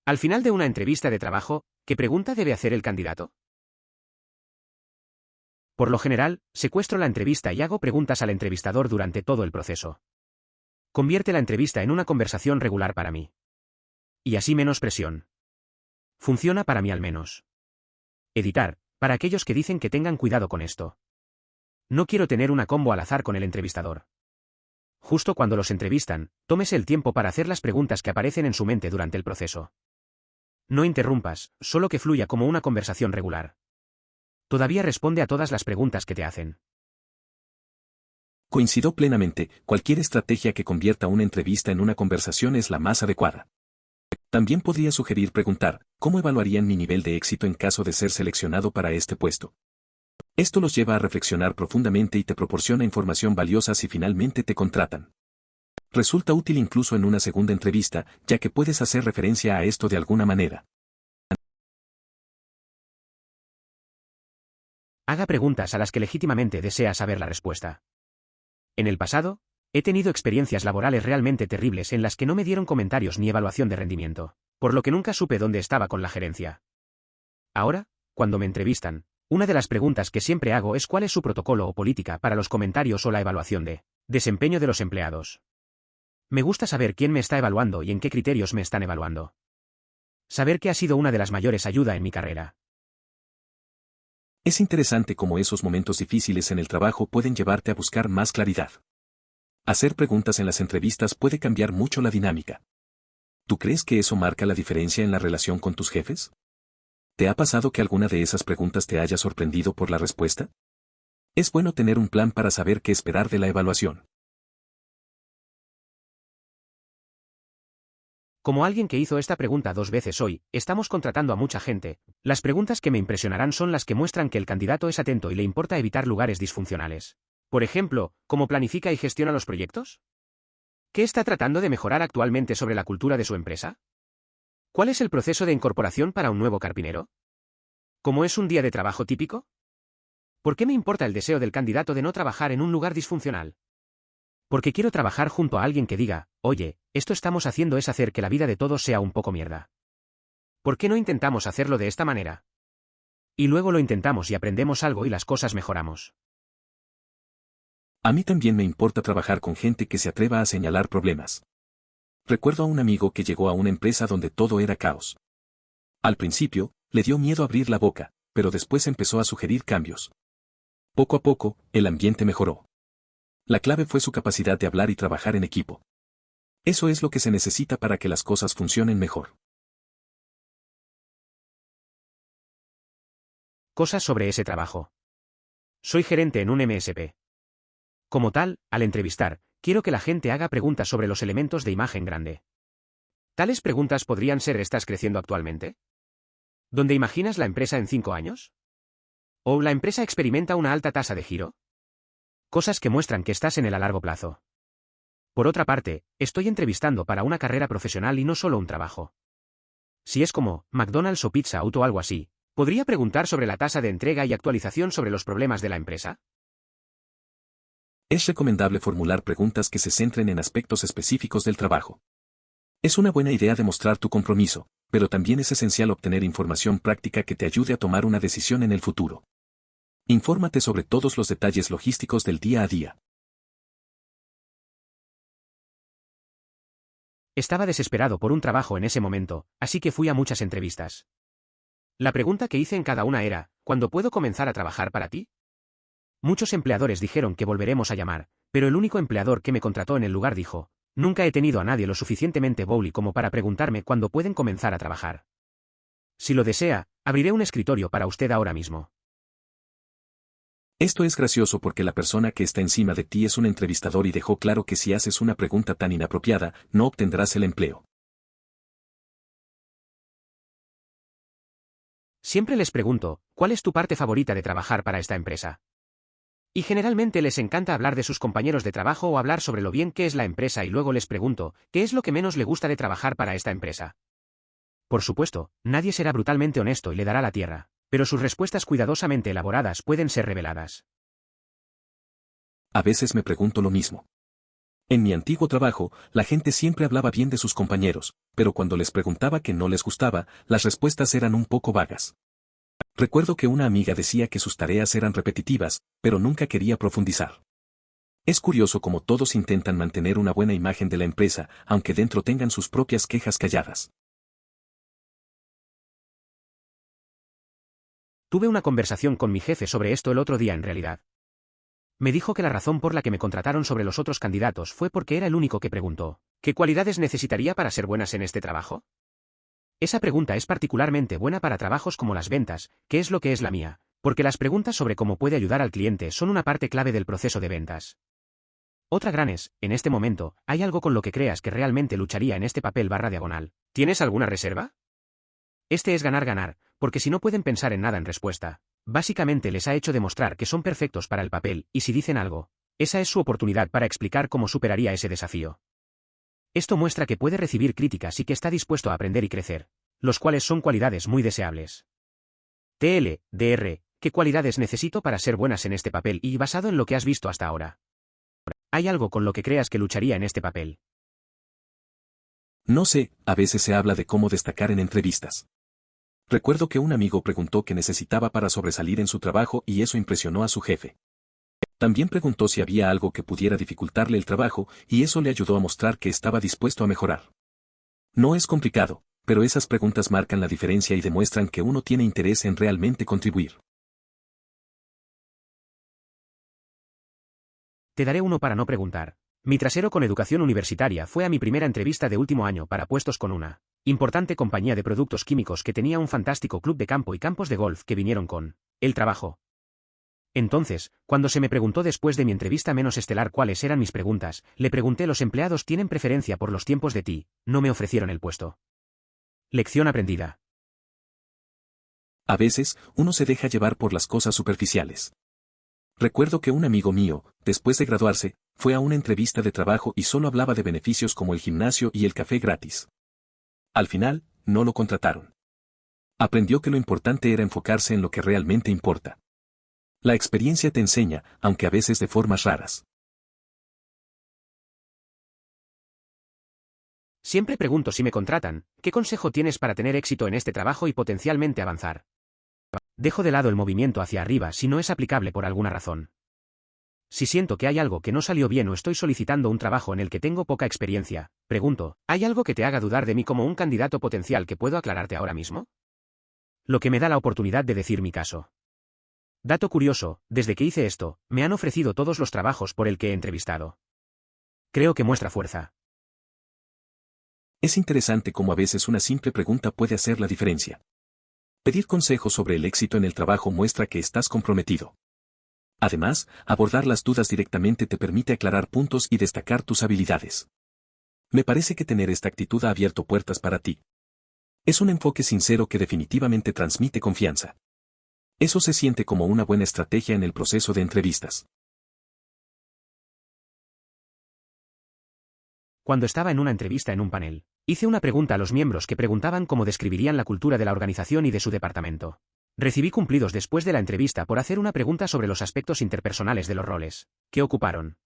Al final de una entrevista de trabajo, ¿qué pregunta debe hacer el candidato? Por lo general, secuestro la entrevista y hago preguntas al entrevistador durante todo el proceso. Convierte la entrevista en una conversación regular para mí. Y así menos presión. Funciona para mí al menos. Editar, para aquellos que dicen que tengan cuidado con esto. No quiero tener una combo al azar con el entrevistador. Justo cuando los entrevistan, tómese el tiempo para hacer las preguntas que aparecen en su mente durante el proceso. No interrumpas, solo que fluya como una conversación regular. Todavía responde a todas las preguntas que te hacen. Coincido plenamente, cualquier estrategia que convierta una entrevista en una conversación es la más adecuada. También podría sugerir preguntar, ¿cómo evaluarían mi nivel de éxito en caso de ser seleccionado para este puesto? Esto los lleva a reflexionar profundamente y te proporciona información valiosa si finalmente te contratan. Resulta útil incluso en una segunda entrevista, ya que puedes hacer referencia a esto de alguna manera. Haga preguntas a las que legítimamente desea saber la respuesta. En el pasado, he tenido experiencias laborales realmente terribles en las que no me dieron comentarios ni evaluación de rendimiento, por lo que nunca supe dónde estaba con la gerencia. Ahora, cuando me entrevistan, una de las preguntas que siempre hago es cuál es su protocolo o política para los comentarios o la evaluación de desempeño de los empleados. Me gusta saber quién me está evaluando y en qué criterios me están evaluando. Saber que ha sido una de las mayores ayudas en mi carrera. Es interesante cómo esos momentos difíciles en el trabajo pueden llevarte a buscar más claridad. Hacer preguntas en las entrevistas puede cambiar mucho la dinámica. ¿Tú crees que eso marca la diferencia en la relación con tus jefes? ¿Te ha pasado que alguna de esas preguntas te haya sorprendido por la respuesta? Es bueno tener un plan para saber qué esperar de la evaluación. Como alguien que hizo esta pregunta 2 veces hoy, estamos contratando a mucha gente. Las preguntas que me impresionarán son las que muestran que el candidato es atento y le importa evitar lugares disfuncionales. Por ejemplo, ¿cómo planifica y gestiona los proyectos? ¿Qué está tratando de mejorar actualmente sobre la cultura de su empresa? ¿Cuál es el proceso de incorporación para un nuevo carpintero? ¿Cómo es un día de trabajo típico? ¿Por qué me importa el deseo del candidato de no trabajar en un lugar disfuncional? Porque quiero trabajar junto a alguien que diga, oye, esto estamos haciendo es hacer que la vida de todos sea un poco mierda. ¿Por qué no intentamos hacerlo de esta manera? Y luego lo intentamos y aprendemos algo y las cosas mejoramos. A mí también me importa trabajar con gente que se atreva a señalar problemas. Recuerdo a un amigo que llegó a una empresa donde todo era caos. Al principio, le dio miedo abrir la boca, pero después empezó a sugerir cambios. Poco a poco, el ambiente mejoró. La clave fue su capacidad de hablar y trabajar en equipo. Eso es lo que se necesita para que las cosas funcionen mejor. Cosas sobre ese trabajo. Soy gerente en un MSP. Como tal, al entrevistar, quiero que la gente haga preguntas sobre los elementos de imagen grande. ¿Tales preguntas podrían ser ¿estás creciendo actualmente? ¿Dónde imaginas la empresa en 5 años? ¿O la empresa experimenta una alta tasa de giro? Cosas que muestran que estás en el a largo plazo. Por otra parte, estoy entrevistando para una carrera profesional y no solo un trabajo. Si es como McDonald's o Pizza Hut o algo así, ¿podría preguntar sobre la tasa de entrega y actualización sobre los problemas de la empresa? Es recomendable formular preguntas que se centren en aspectos específicos del trabajo. Es una buena idea demostrar tu compromiso, pero también es esencial obtener información práctica que te ayude a tomar una decisión en el futuro. Infórmate sobre todos los detalles logísticos del día a día. Estaba desesperado por un trabajo en ese momento, así que fui a muchas entrevistas. La pregunta que hice en cada una era, ¿cuándo puedo comenzar a trabajar para ti? Muchos empleadores dijeron que volveremos a llamar, pero el único empleador que me contrató en el lugar dijo, nunca he tenido a nadie lo suficientemente bowly como para preguntarme cuándo pueden comenzar a trabajar. Si lo desea, abriré un escritorio para usted ahora mismo. Esto es gracioso porque la persona que está encima de ti es un entrevistador y dejó claro que si haces una pregunta tan inapropiada, no obtendrás el empleo. Siempre les pregunto, ¿cuál es tu parte favorita de trabajar para esta empresa? Y generalmente les encanta hablar de sus compañeros de trabajo o hablar sobre lo bien que es la empresa y luego les pregunto, ¿qué es lo que menos le gusta de trabajar para esta empresa? Por supuesto, nadie será brutalmente honesto y le dará la tierra, pero sus respuestas cuidadosamente elaboradas pueden ser reveladas. A veces me pregunto lo mismo. En mi antiguo trabajo, la gente siempre hablaba bien de sus compañeros, pero cuando les preguntaba qué no les gustaba, las respuestas eran un poco vagas. Recuerdo que una amiga decía que sus tareas eran repetitivas, pero nunca quería profundizar. Es curioso cómo todos intentan mantener una buena imagen de la empresa, aunque dentro tengan sus propias quejas calladas. Tuve una conversación con mi jefe sobre esto el otro día en realidad. Me dijo que la razón por la que me contrataron sobre los otros candidatos fue porque era el único que preguntó, ¿qué cualidades necesitaría para ser buenas en este trabajo? Esa pregunta es particularmente buena para trabajos como las ventas, que es lo que es la mía, porque las preguntas sobre cómo puede ayudar al cliente son una parte clave del proceso de ventas. Otra gran es, en este momento, ¿hay algo con lo que creas que realmente lucharía en este papel barra diagonal? ¿Tienes alguna reserva? Este es ganar-ganar, porque si no pueden pensar en nada en respuesta, básicamente les ha hecho demostrar que son perfectos para el papel, y si dicen algo, esa es su oportunidad para explicar cómo superaría ese desafío. Esto muestra que puede recibir críticas y que está dispuesto a aprender y crecer, los cuales son cualidades muy deseables. TLDR, ¿qué cualidades necesito para ser buenas en este papel y basado en lo que has visto hasta ahora? ¿Hay algo con lo que creas que lucharía en este papel? No sé, a veces se habla de cómo destacar en entrevistas. Recuerdo que un amigo preguntó qué necesitaba para sobresalir en su trabajo y eso impresionó a su jefe. También preguntó si había algo que pudiera dificultarle el trabajo y eso le ayudó a mostrar que estaba dispuesto a mejorar. No es complicado, pero esas preguntas marcan la diferencia y demuestran que uno tiene interés en realmente contribuir. Te daré uno para no preguntar. Mi trasero con educación universitaria fue a mi primera entrevista de último año para puestos con una importante compañía de productos químicos que tenía un fantástico club de campo y campos de golf que vinieron con el trabajo. Entonces, cuando se me preguntó después de mi entrevista menos estelar cuáles eran mis preguntas, le pregunté: ¿los empleados tienen preferencia por los tiempos de ti? No me ofrecieron el puesto. Lección aprendida. A veces, uno se deja llevar por las cosas superficiales. Recuerdo que un amigo mío, después de graduarse, fue a una entrevista de trabajo y solo hablaba de beneficios como el gimnasio y el café gratis. Al final, no lo contrataron. Aprendió que lo importante era enfocarse en lo que realmente importa. La experiencia te enseña, aunque a veces de formas raras. Siempre pregunto si me contratan, ¿qué consejo tienes para tener éxito en este trabajo y potencialmente avanzar? Dejo de lado el movimiento hacia arriba si no es aplicable por alguna razón. Si siento que hay algo que no salió bien o estoy solicitando un trabajo en el que tengo poca experiencia, pregunto, ¿hay algo que te haga dudar de mí como un candidato potencial que puedo aclararte ahora mismo? Lo que me da la oportunidad de decir mi caso. Dato curioso, desde que hice esto, me han ofrecido todos los trabajos por el que he entrevistado. Creo que muestra fuerza. Es interesante cómo a veces una simple pregunta puede hacer la diferencia. Pedir consejos sobre el éxito en el trabajo muestra que estás comprometido. Además, abordar las dudas directamente te permite aclarar puntos y destacar tus habilidades. Me parece que tener esta actitud ha abierto puertas para ti. Es un enfoque sincero que definitivamente transmite confianza. Eso se siente como una buena estrategia en el proceso de entrevistas. Cuando estaba en una entrevista en un panel, hice una pregunta a los miembros que preguntaban cómo describirían la cultura de la organización y de su departamento. Recibí cumplidos después de la entrevista por hacer una pregunta sobre los aspectos interpersonales de los roles que ocuparon.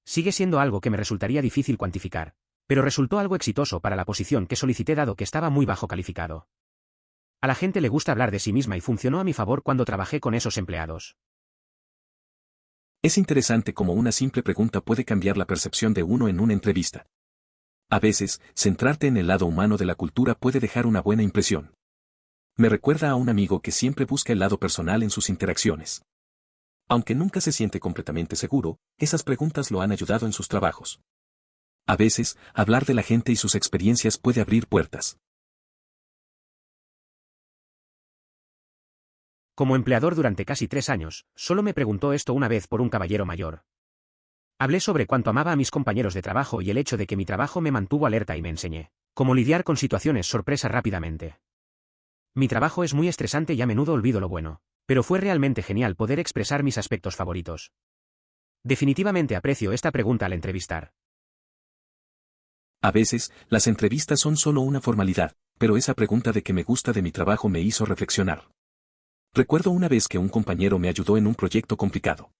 Sigue siendo algo que me resultaría difícil cuantificar, pero resultó algo exitoso para la posición que solicité dado que estaba muy bajo calificado. A la gente le gusta hablar de sí misma y funcionó a mi favor cuando trabajé con esos empleados. Es interesante cómo una simple pregunta puede cambiar la percepción de uno en una entrevista. A veces, centrarte en el lado humano de la cultura puede dejar una buena impresión. Me recuerda a un amigo que siempre busca el lado personal en sus interacciones. Aunque nunca se siente completamente seguro, esas preguntas lo han ayudado en sus trabajos. A veces, hablar de la gente y sus experiencias puede abrir puertas. Como empleador durante casi 3 años, solo me preguntó esto una vez por un caballero mayor. Hablé sobre cuánto amaba a mis compañeros de trabajo y el hecho de que mi trabajo me mantuvo alerta y me enseñé cómo lidiar con situaciones sorpresa rápidamente. Mi trabajo es muy estresante y a menudo olvido lo bueno, pero fue realmente genial poder expresar mis aspectos favoritos. Definitivamente aprecio esta pregunta al entrevistar. A veces, las entrevistas son solo una formalidad, pero esa pregunta de qué me gusta de mi trabajo me hizo reflexionar. Recuerdo una vez que un compañero me ayudó en un proyecto complicado.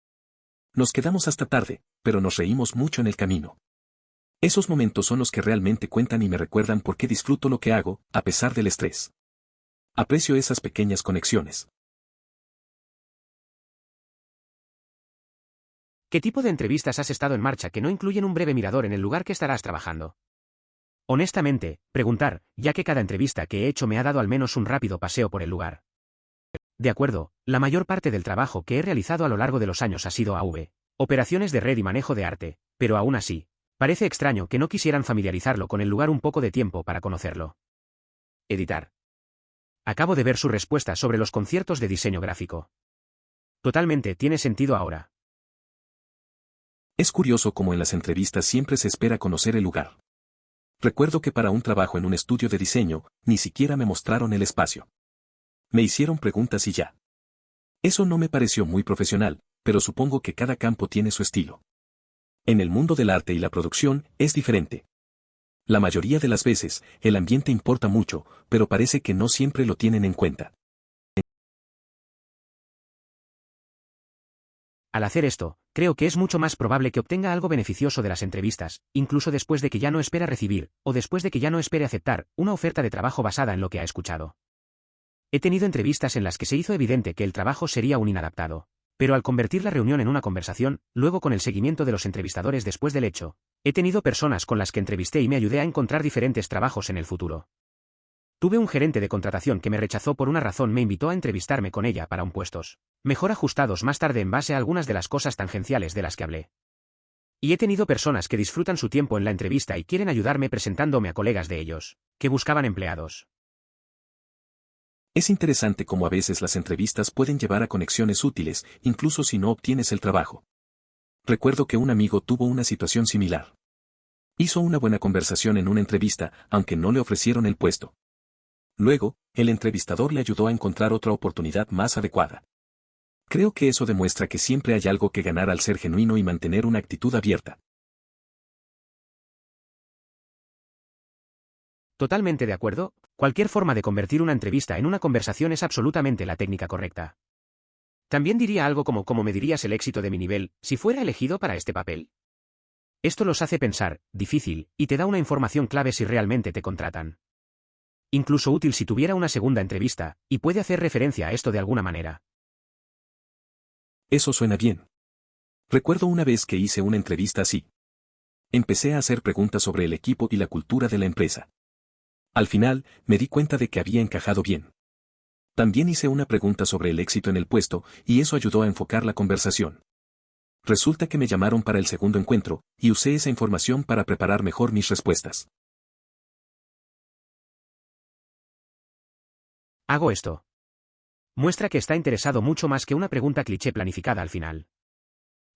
Nos quedamos hasta tarde, pero nos reímos mucho en el camino. Esos momentos son los que realmente cuentan y me recuerdan por qué disfruto lo que hago, a pesar del estrés. Aprecio esas pequeñas conexiones. ¿Qué tipo de entrevistas has estado en marcha que no incluyen un breve mirador en el lugar que estarás trabajando? Honestamente, preguntar, ya que cada entrevista que he hecho me ha dado al menos un rápido paseo por el lugar. De acuerdo, la mayor parte del trabajo que he realizado a lo largo de los años ha sido AV, operaciones de red y manejo de arte, pero aún así, parece extraño que no quisieran familiarizarlo con el lugar un poco de tiempo para conocerlo. Editar. Acabo de ver su respuesta sobre los conciertos de diseño gráfico. Totalmente tiene sentido ahora. Es curioso cómo en las entrevistas siempre se espera conocer el lugar. Recuerdo que para un trabajo en un estudio de diseño, ni siquiera me mostraron el espacio. Me hicieron preguntas y ya. Eso no me pareció muy profesional, pero supongo que cada campo tiene su estilo. En el mundo del arte y la producción, es diferente. La mayoría de las veces, el ambiente importa mucho, pero parece que no siempre lo tienen en cuenta. Al hacer esto, creo que es mucho más probable que obtenga algo beneficioso de las entrevistas, incluso después de que ya no espera recibir, o después de que ya no espere aceptar, una oferta de trabajo basada en lo que ha escuchado. He tenido entrevistas en las que se hizo evidente que el trabajo sería un inadaptado, pero al convertir la reunión en una conversación, luego con el seguimiento de los entrevistadores después del hecho, he tenido personas con las que entrevisté y me ayudé a encontrar diferentes trabajos en el futuro. Tuve un gerente de contratación que me rechazó por una razón, me invitó a entrevistarme con ella para un puestos mejor ajustados más tarde en base a algunas de las cosas tangenciales de las que hablé. Y he tenido personas que disfrutan su tiempo en la entrevista y quieren ayudarme presentándome a colegas de ellos, que buscaban empleados. Es interesante cómo a veces las entrevistas pueden llevar a conexiones útiles, incluso si no obtienes el trabajo. Recuerdo que un amigo tuvo una situación similar. Hizo una buena conversación en una entrevista, aunque no le ofrecieron el puesto. Luego, el entrevistador le ayudó a encontrar otra oportunidad más adecuada. Creo que eso demuestra que siempre hay algo que ganar al ser genuino y mantener una actitud abierta. Totalmente de acuerdo, cualquier forma de convertir una entrevista en una conversación es absolutamente la técnica correcta. También diría algo como ¿cómo medirías el éxito de mi nivel si fuera elegido para este papel? Esto los hace pensar, difícil, y te da una información clave si realmente te contratan. Incluso útil si tuviera una segunda entrevista, y puede hacer referencia a esto de alguna manera. Eso suena bien. Recuerdo una vez que hice una entrevista así. Empecé a hacer preguntas sobre el equipo y la cultura de la empresa. Al final, me di cuenta de que había encajado bien. También hice una pregunta sobre el éxito en el puesto, y eso ayudó a enfocar la conversación. Resulta que me llamaron para el segundo encuentro, y usé esa información para preparar mejor mis respuestas. Hago esto. Muestra que está interesado mucho más que una pregunta cliché planificada al final.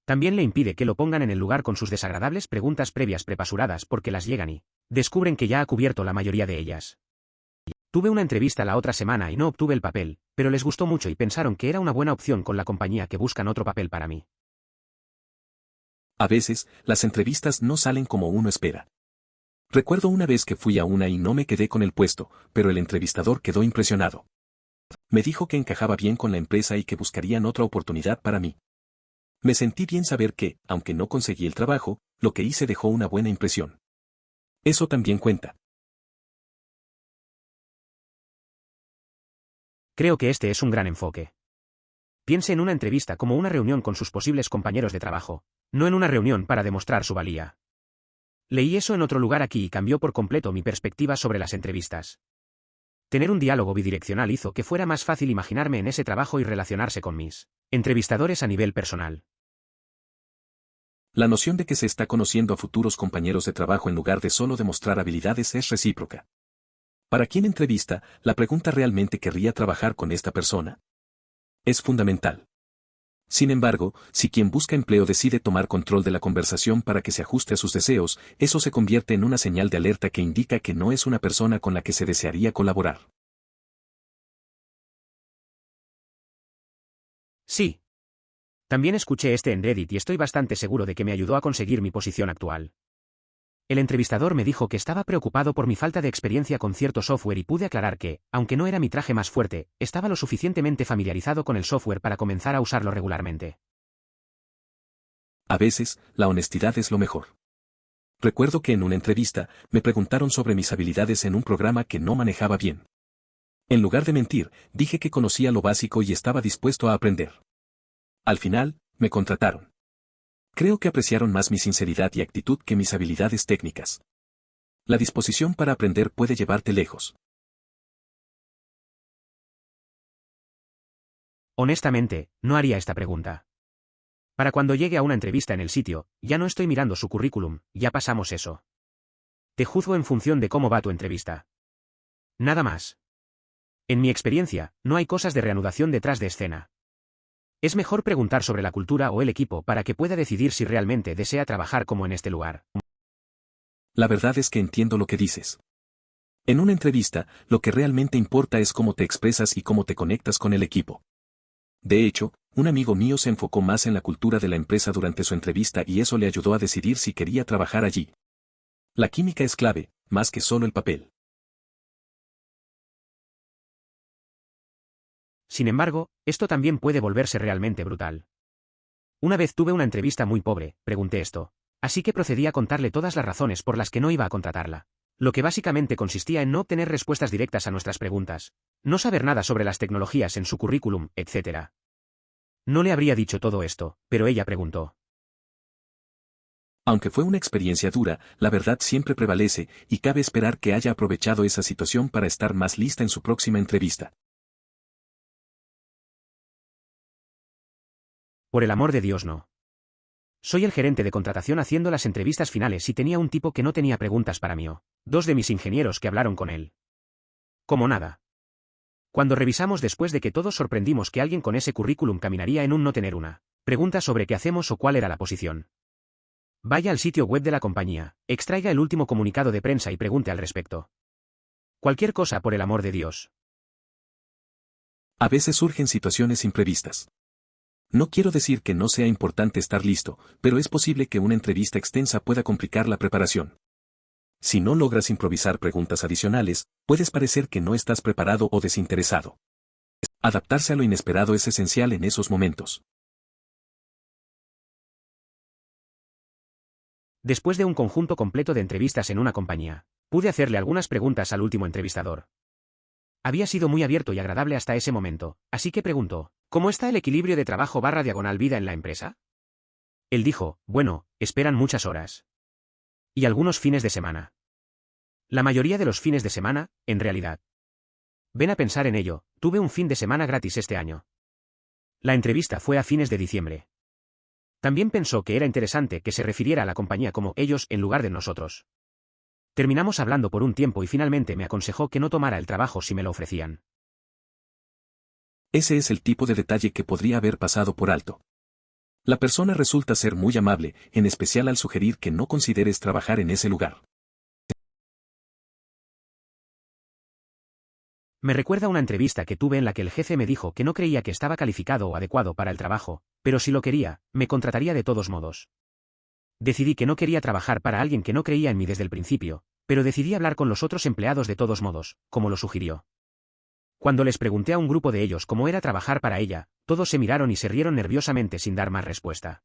También le impide que lo pongan en el lugar con sus desagradables preguntas previas prepasuradas porque las llegan y descubren que ya ha cubierto la mayoría de ellas. Tuve una entrevista la otra semana y no obtuve el papel, pero les gustó mucho y pensaron que era una buena opción con la compañía que buscan otro papel para mí. A veces, las entrevistas no salen como uno espera. Recuerdo una vez que fui a una y no me quedé con el puesto, pero el entrevistador quedó impresionado. Me dijo que encajaba bien con la empresa y que buscarían otra oportunidad para mí. Me sentí bien saber que, aunque no conseguí el trabajo, lo que hice dejó una buena impresión. Eso también cuenta. Creo que este es un gran enfoque. Piense en una entrevista como una reunión con sus posibles compañeros de trabajo, no en una reunión para demostrar su valía. Leí eso en otro lugar aquí y cambió por completo mi perspectiva sobre las entrevistas. Tener un diálogo bidireccional hizo que fuera más fácil imaginarme en ese trabajo y relacionarse con mis entrevistadores a nivel personal. La noción de que se está conociendo a futuros compañeros de trabajo en lugar de solo demostrar habilidades es recíproca. ¿Para quién entrevista, la pregunta realmente querría trabajar con esta persona? Es fundamental. Sin embargo, si quien busca empleo decide tomar control de la conversación para que se ajuste a sus deseos, eso se convierte en una señal de alerta que indica que no es una persona con la que se desearía colaborar. Sí. También escuché este en Reddit y estoy bastante seguro de que me ayudó a conseguir mi posición actual. El entrevistador me dijo que estaba preocupado por mi falta de experiencia con cierto software y pude aclarar que, aunque no era mi traje más fuerte, estaba lo suficientemente familiarizado con el software para comenzar a usarlo regularmente. A veces, la honestidad es lo mejor. Recuerdo que en una entrevista, me preguntaron sobre mis habilidades en un programa que no manejaba bien. En lugar de mentir, dije que conocía lo básico y estaba dispuesto a aprender. Al final, me contrataron. Creo que apreciaron más mi sinceridad y actitud que mis habilidades técnicas. La disposición para aprender puede llevarte lejos. Honestamente, no haría esta pregunta. Para cuando llegue a una entrevista en el sitio, ya no estoy mirando su currículum, ya pasamos eso. Te juzgo en función de cómo va tu entrevista. Nada más. En mi experiencia, no hay cosas de reanudación detrás de escena. Es mejor preguntar sobre la cultura o el equipo para que pueda decidir si realmente desea trabajar como en este lugar. La verdad es que entiendo lo que dices. En una entrevista, lo que realmente importa es cómo te expresas y cómo te conectas con el equipo. De hecho, un amigo mío se enfocó más en la cultura de la empresa durante su entrevista y eso le ayudó a decidir si quería trabajar allí. La química es clave, más que solo el papel. Sin embargo, esto también puede volverse realmente brutal. Una vez tuve una entrevista muy pobre, pregunté esto. Así que procedí a contarle todas las razones por las que no iba a contratarla. Lo que básicamente consistía en no obtener respuestas directas a nuestras preguntas, no saber nada sobre las tecnologías en su currículum, etc. No le habría dicho todo esto, pero ella preguntó. Aunque fue una experiencia dura, la verdad siempre prevalece, y cabe esperar que haya aprovechado esa situación para estar más lista en su próxima entrevista. Por el amor de Dios, no. Soy el gerente de contratación haciendo las entrevistas finales y tenía un tipo que no tenía preguntas para mí o dos de mis ingenieros que hablaron con él. Como nada. Cuando revisamos después de que todos sorprendimos que alguien con ese currículum caminaría en un no tener una pregunta sobre qué hacemos o cuál era la posición. Vaya al sitio web de la compañía, extraiga el último comunicado de prensa y pregunte al respecto. Cualquier cosa por el amor de Dios. A veces surgen situaciones imprevistas. No quiero decir que no sea importante estar listo, pero es posible que una entrevista extensa pueda complicar la preparación. Si no logras improvisar preguntas adicionales, puedes parecer que no estás preparado o desinteresado. Adaptarse a lo inesperado es esencial en esos momentos. Después de un conjunto completo de entrevistas en una compañía, pude hacerle algunas preguntas al último entrevistador. Había sido muy abierto y agradable hasta ese momento, así que preguntó, ¿cómo está el equilibrio de trabajo/vida en la empresa? Él dijo, bueno, esperan muchas horas. Y algunos fines de semana. La mayoría de los fines de semana, en realidad. Ven a pensar en ello, tuve un fin de semana gratis este año. La entrevista fue a fines de diciembre. También pensó que era interesante que se refiriera a la compañía como ellos en lugar de nosotros. Terminamos hablando por un tiempo y finalmente me aconsejó que no tomara el trabajo si me lo ofrecían. Ese es el tipo de detalle que podría haber pasado por alto. La persona resulta ser muy amable, en especial al sugerir que no consideres trabajar en ese lugar. Me recuerda una entrevista que tuve en la que el jefe me dijo que no creía que estaba calificado o adecuado para el trabajo, pero si lo quería, me contrataría de todos modos. Decidí que no quería trabajar para alguien que no creía en mí desde el principio, pero decidí hablar con los otros empleados de todos modos, como lo sugirió. Cuando les pregunté a un grupo de ellos cómo era trabajar para ella, todos se miraron y se rieron nerviosamente sin dar más respuesta.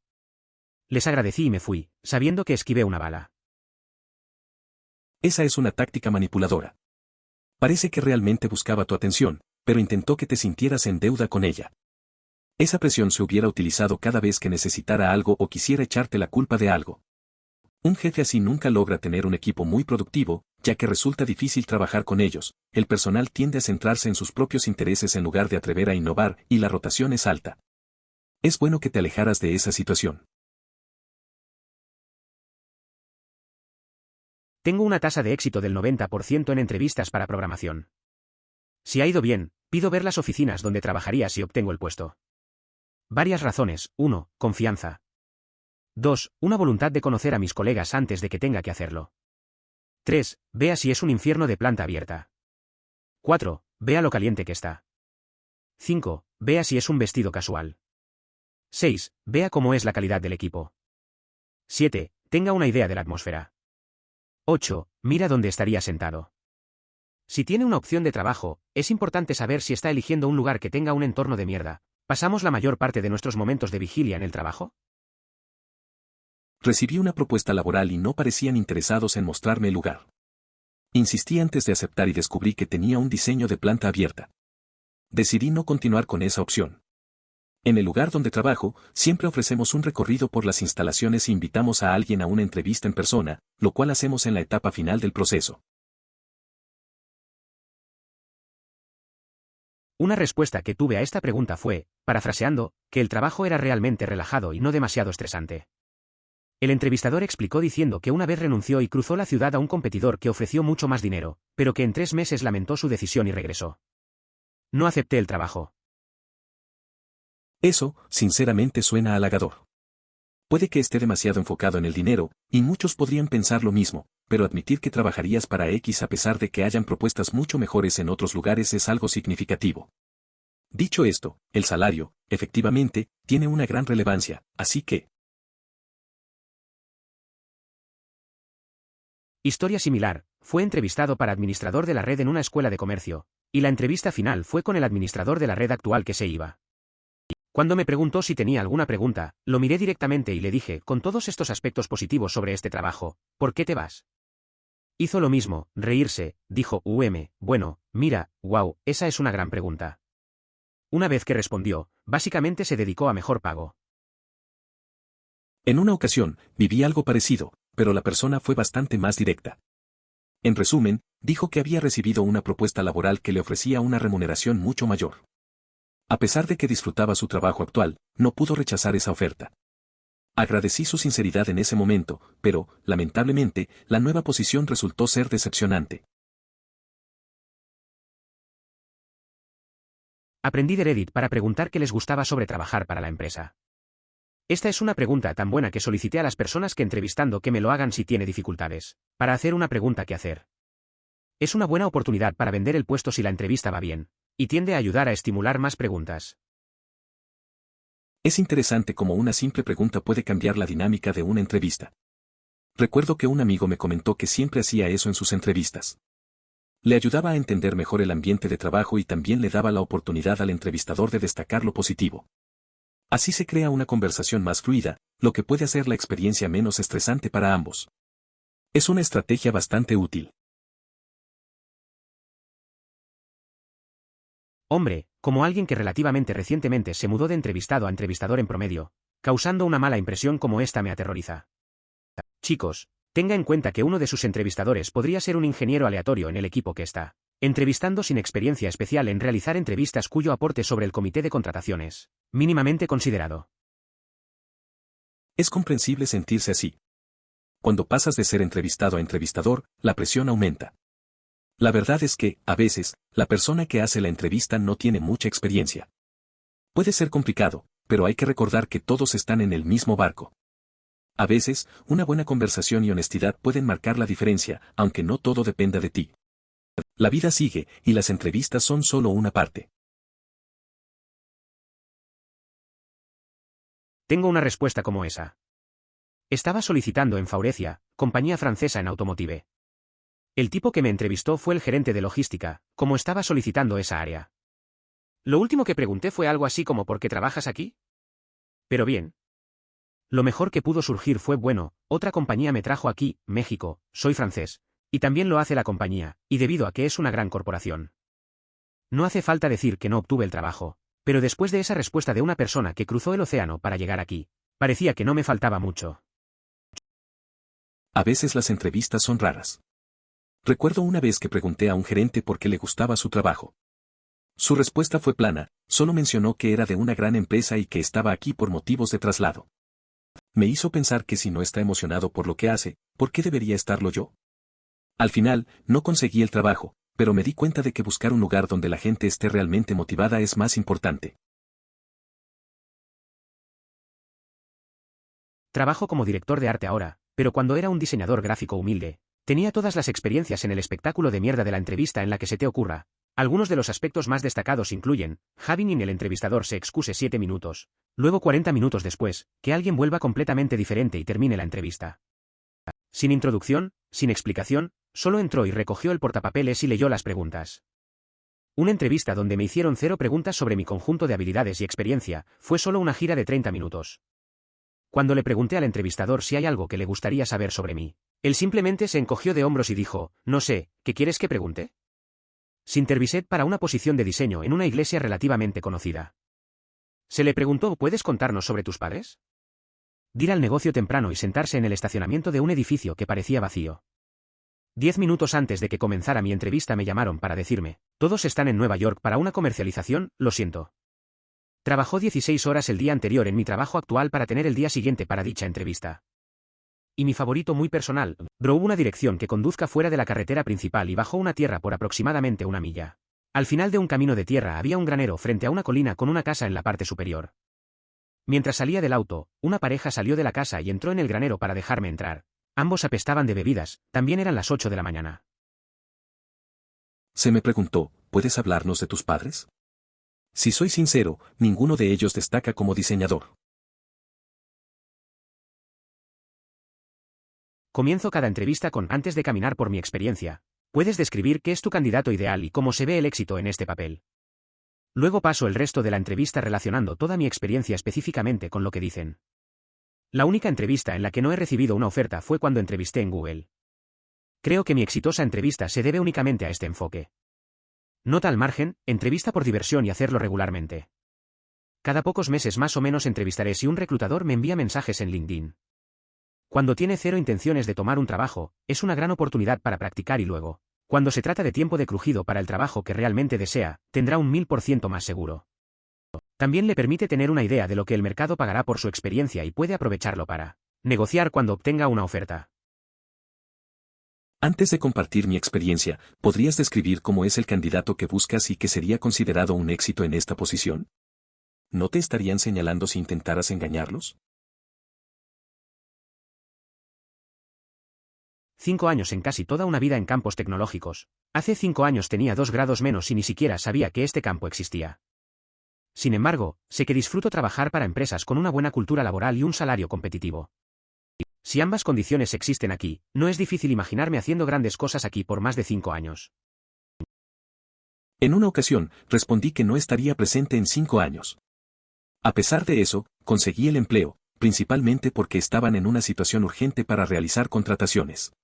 Les agradecí y me fui, sabiendo que esquivé una bala. Esa es una táctica manipuladora. Parece que realmente buscaba tu atención, pero intentó que te sintieras en deuda con ella. Esa presión se hubiera utilizado cada vez que necesitara algo o quisiera echarte la culpa de algo. Un jefe así nunca logra tener un equipo muy productivo, ya que resulta difícil trabajar con ellos, el personal tiende a centrarse en sus propios intereses en lugar de atrever a innovar y la rotación es alta. Es bueno que te alejaras de esa situación. Tengo una tasa de éxito del 90% en entrevistas para programación. Si ha ido bien, pido ver las oficinas donde trabajaría si obtengo el puesto. Varias razones. 1. Confianza. 2. Una voluntad de conocer a mis colegas antes de que tenga que hacerlo. 3. Vea si es un infierno de planta abierta. 4. Vea lo caliente que está. 5. Vea si es un vestido casual. 6. Vea cómo es la calidad del equipo. 7. Tenga una idea de la atmósfera. 8. Mira dónde estaría sentado. Si tiene una opción de trabajo, es importante saber si está eligiendo un lugar que tenga un entorno de mierda. ¿Pasamos la mayor parte de nuestros momentos de vigilia en el trabajo? Recibí una propuesta laboral y no parecían interesados en mostrarme el lugar. Insistí antes de aceptar y descubrí que tenía un diseño de planta abierta. Decidí no continuar con esa opción. En el lugar donde trabajo, siempre ofrecemos un recorrido por las instalaciones e invitamos a alguien a una entrevista en persona, lo cual hacemos en la etapa final del proceso. Una respuesta que tuve a esta pregunta fue, parafraseando, que el trabajo era realmente relajado y no demasiado estresante. El entrevistador explicó diciendo que una vez renunció y cruzó la ciudad a un competidor que ofreció mucho más dinero, pero que en 3 meses lamentó su decisión y regresó. No acepté el trabajo. Eso, sinceramente, suena halagador. Puede que esté demasiado enfocado en el dinero, y muchos podrían pensar lo mismo, pero admitir que trabajarías para X a pesar de que hayan propuestas mucho mejores en otros lugares es algo significativo. Dicho esto, el salario, efectivamente, tiene una gran relevancia, así que... Historia similar, fue entrevistado para administrador de la red en una escuela de comercio, y la entrevista final fue con el administrador de la red actual que se iba. Cuando me preguntó si tenía alguna pregunta, lo miré directamente y le dije, con todos estos aspectos positivos sobre este trabajo, ¿por qué te vas? Hizo lo mismo, reírse, dijo, bueno, mira, wow, esa es una gran pregunta. Una vez que respondió, básicamente se dedicó a mejor pago. En una ocasión, viví algo parecido, pero la persona fue bastante más directa. En resumen, dijo que había recibido una propuesta laboral que le ofrecía una remuneración mucho mayor. A pesar de que disfrutaba su trabajo actual, no pudo rechazar esa oferta. Agradecí su sinceridad en ese momento, pero, lamentablemente, la nueva posición resultó ser decepcionante. Aprendí de Reddit para preguntar qué les gustaba sobre trabajar para la empresa. Esta es una pregunta tan buena que solicité a las personas que entrevistando que me lo hagan si tiene dificultades, para hacer una pregunta que hacer. Es una buena oportunidad para vender el puesto si la entrevista va bien, y tiende a ayudar a estimular más preguntas. Es interesante cómo una simple pregunta puede cambiar la dinámica de una entrevista. Recuerdo que un amigo me comentó que siempre hacía eso en sus entrevistas. Le ayudaba a entender mejor el ambiente de trabajo y también le daba la oportunidad al entrevistador de destacar lo positivo. Así se crea una conversación más fluida, lo que puede hacer la experiencia menos estresante para ambos. Es una estrategia bastante útil. Hombre, como alguien que relativamente recientemente se mudó de entrevistado a entrevistador en promedio, causando una mala impresión como esta me aterroriza. Chicos, tenga en cuenta que uno de sus entrevistadores podría ser un ingeniero aleatorio en el equipo que está entrevistando sin experiencia especial en realizar entrevistas cuyo aporte sobre el comité de contrataciones, mínimamente considerado. Es comprensible sentirse así. Cuando pasas de ser entrevistado a entrevistador, la presión aumenta. La verdad es que, a veces, la persona que hace la entrevista no tiene mucha experiencia. Puede ser complicado, pero hay que recordar que todos están en el mismo barco. A veces, una buena conversación y honestidad pueden marcar la diferencia, aunque no todo dependa de ti. La vida sigue, y las entrevistas son solo una parte. Tengo una respuesta como esa. Estaba solicitando en Faurecia, compañía francesa en automotive. El tipo que me entrevistó fue el gerente de logística, como estaba solicitando esa área. Lo último que pregunté fue algo así como ¿por qué trabajas aquí? Pero bien. Lo mejor que pudo surgir fue bueno, otra compañía me trajo aquí, México, soy francés, y también lo hace la compañía, y debido a que es una gran corporación. No hace falta decir que no obtuve el trabajo, pero después de esa respuesta de una persona que cruzó el océano para llegar aquí, parecía que no me faltaba mucho. A veces las entrevistas son raras. Recuerdo una vez que pregunté a un gerente por qué le gustaba su trabajo. Su respuesta fue plana, solo mencionó que era de una gran empresa y que estaba aquí por motivos de traslado. Me hizo pensar que si no está emocionado por lo que hace, ¿por qué debería estarlo yo? Al final, no conseguí el trabajo, pero me di cuenta de que buscar un lugar donde la gente esté realmente motivada es más importante. Trabajo como director de arte ahora, pero cuando era un diseñador gráfico humilde, tenía todas las experiencias en el espectáculo de mierda de la entrevista en la que se te ocurra. Algunos de los aspectos más destacados incluyen, having in el entrevistador se excuse 7 minutos, luego 40 minutos después, que alguien vuelva completamente diferente y termine la entrevista. Sin introducción, sin explicación, solo entró y recogió el portapapeles y leyó las preguntas. Una entrevista donde me hicieron 0 preguntas sobre mi conjunto de habilidades y experiencia, fue solo una gira de 30 minutos. Cuando le pregunté al entrevistador si hay algo que le gustaría saber sobre mí, él simplemente se encogió de hombros y dijo, no sé, ¿qué quieres que pregunte? Sinterviset para una posición de diseño en una iglesia relativamente conocida. Se le preguntó, ¿puedes contarnos sobre tus padres? Ir al negocio temprano y sentarse en el estacionamiento de un edificio que parecía vacío. 10 minutos antes de que comenzara mi entrevista me llamaron para decirme, todos están en Nueva York para una comercialización, lo siento. Trabajó 16 horas el día anterior en mi trabajo actual para tener el día siguiente para dicha entrevista. Y mi favorito muy personal, drove una dirección que conduzca fuera de la carretera principal y bajó una tierra por aproximadamente 1 milla. Al final de un camino de tierra había un granero frente a una colina con una casa en la parte superior. Mientras salía del auto, una pareja salió de la casa y entró en el granero para dejarme entrar. Ambos apestaban de bebidas, también eran las 8 de la mañana. Se me preguntó, ¿puedes hablarnos de tus padres? Si soy sincero, ninguno de ellos destaca como diseñador. Comienzo cada entrevista con antes de caminar por mi experiencia. Puedes describir qué es tu candidato ideal y cómo se ve el éxito en este papel. Luego paso el resto de la entrevista relacionando toda mi experiencia específicamente con lo que dicen. La única entrevista en la que no he recibido una oferta fue cuando entrevisté en Google. Creo que mi exitosa entrevista se debe únicamente a este enfoque. Nota al margen, entrevista por diversión y hacerlo regularmente. Cada pocos meses más o menos entrevistaré si un reclutador me envía mensajes en LinkedIn. Cuando tiene cero intenciones de tomar un trabajo, es una gran oportunidad para practicar y luego, cuando se trata de tiempo de crujido para el trabajo que realmente desea, tendrá un 1000% más seguro. También le permite tener una idea de lo que el mercado pagará por su experiencia y puede aprovecharlo para negociar cuando obtenga una oferta. Antes de compartir mi experiencia, ¿podrías describir cómo es el candidato que buscas y que sería considerado un éxito en esta posición? ¿No te estarían señalando si intentaras engañarlos? 5 años en casi toda una vida en campos tecnológicos. Hace 5 años tenía 2 grados menos y ni siquiera sabía que este campo existía. Sin embargo, sé que disfruto trabajar para empresas con una buena cultura laboral y un salario competitivo. Si ambas condiciones existen aquí, no es difícil imaginarme haciendo grandes cosas aquí por más de 5 años. En una ocasión, respondí que no estaría presente en 5 años. A pesar de eso, conseguí el empleo, principalmente porque estaban en una situación urgente para realizar contrataciones.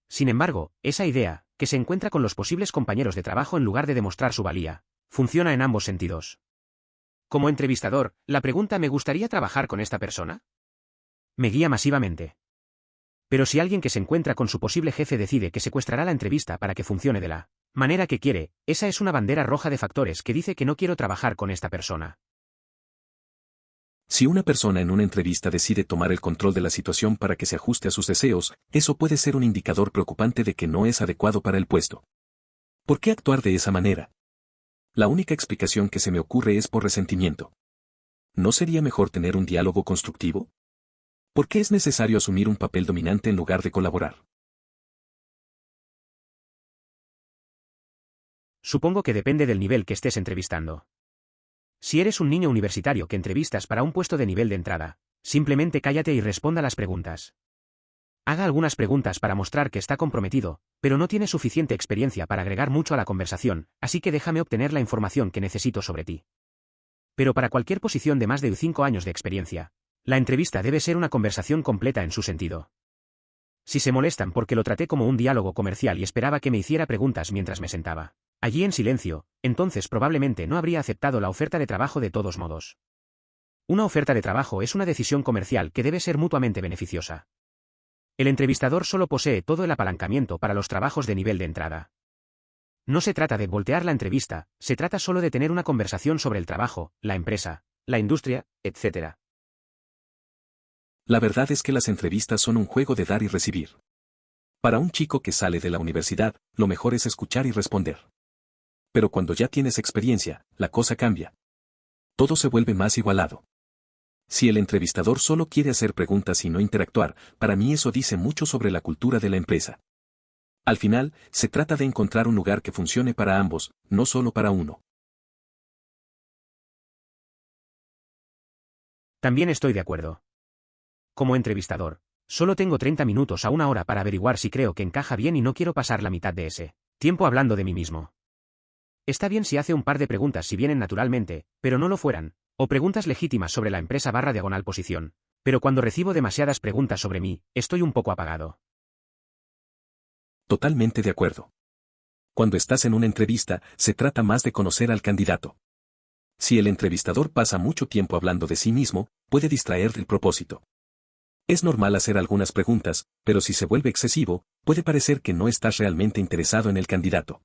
Sin embargo, esa idea, que se encuentra con los posibles compañeros de trabajo en lugar de demostrar su valía, funciona en ambos sentidos. Como entrevistador, la pregunta ¿me gustaría trabajar con esta persona? Me guía masivamente. Pero si alguien que se encuentra con su posible jefe decide que secuestrará la entrevista para que funcione de la manera que quiere, esa es una bandera roja de factores que dice que no quiero trabajar con esta persona. Si una persona en una entrevista decide tomar el control de la situación para que se ajuste a sus deseos, eso puede ser un indicador preocupante de que no es adecuado para el puesto. ¿Por qué actuar de esa manera? La única explicación que se me ocurre es por resentimiento. ¿No sería mejor tener un diálogo constructivo? ¿Por qué es necesario asumir un papel dominante en lugar de colaborar? Supongo que depende del nivel que estés entrevistando. Si eres un niño universitario que entrevistas para un puesto de nivel de entrada, simplemente cállate y responda las preguntas. Haga algunas preguntas para mostrar que está comprometido, pero no tiene suficiente experiencia para agregar mucho a la conversación, así que déjame obtener la información que necesito sobre ti. Pero para cualquier posición de más de 5 años de experiencia, la entrevista debe ser una conversación completa en su sentido. Si se molestan porque lo traté como un diálogo comercial y esperaba que me hiciera preguntas mientras me sentaba allí en silencio, entonces probablemente no habría aceptado la oferta de trabajo de todos modos. Una oferta de trabajo es una decisión comercial que debe ser mutuamente beneficiosa. El entrevistador solo posee todo el apalancamiento para los trabajos de nivel de entrada. No se trata de voltear la entrevista, se trata solo de tener una conversación sobre el trabajo, la empresa, la industria, etc. La verdad es que las entrevistas son un juego de dar y recibir. Para un chico que sale de la universidad, lo mejor es escuchar y responder. Pero cuando ya tienes experiencia, la cosa cambia. Todo se vuelve más igualado. Si el entrevistador solo quiere hacer preguntas y no interactuar, para mí eso dice mucho sobre la cultura de la empresa. Al final, se trata de encontrar un lugar que funcione para ambos, no solo para uno. También estoy de acuerdo. Como entrevistador, solo tengo 30 minutos a 1 hora para averiguar si creo que encaja bien y no quiero pasar la mitad de ese tiempo hablando de mí mismo. Está bien si hace un par de preguntas si vienen naturalmente, pero no lo fueran, o preguntas legítimas sobre la empresa / posición. Pero cuando recibo demasiadas preguntas sobre mí, estoy un poco apagado. Totalmente de acuerdo. Cuando estás en una entrevista, se trata más de conocer al candidato. Si el entrevistador pasa mucho tiempo hablando de sí mismo, puede distraer del propósito. Es normal hacer algunas preguntas, pero si se vuelve excesivo, puede parecer que no estás realmente interesado en el candidato.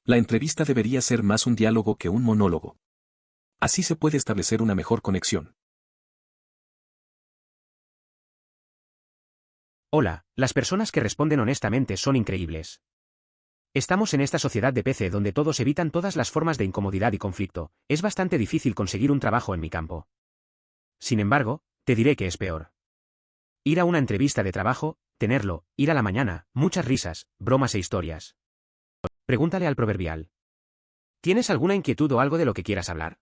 La entrevista debería ser más un diálogo que un monólogo. Así se puede establecer una mejor conexión. Hola, las personas que responden honestamente son increíbles. Estamos en esta sociedad de PC donde todos evitan todas las formas de incomodidad y conflicto. Es bastante difícil conseguir un trabajo en mi campo. Sin embargo, te diré que es peor. Ir a una entrevista de trabajo, tenerlo, ir a la mañana, muchas risas, bromas e historias. Pregúntale al proverbial. ¿Tienes alguna inquietud o algo de lo que quieras hablar?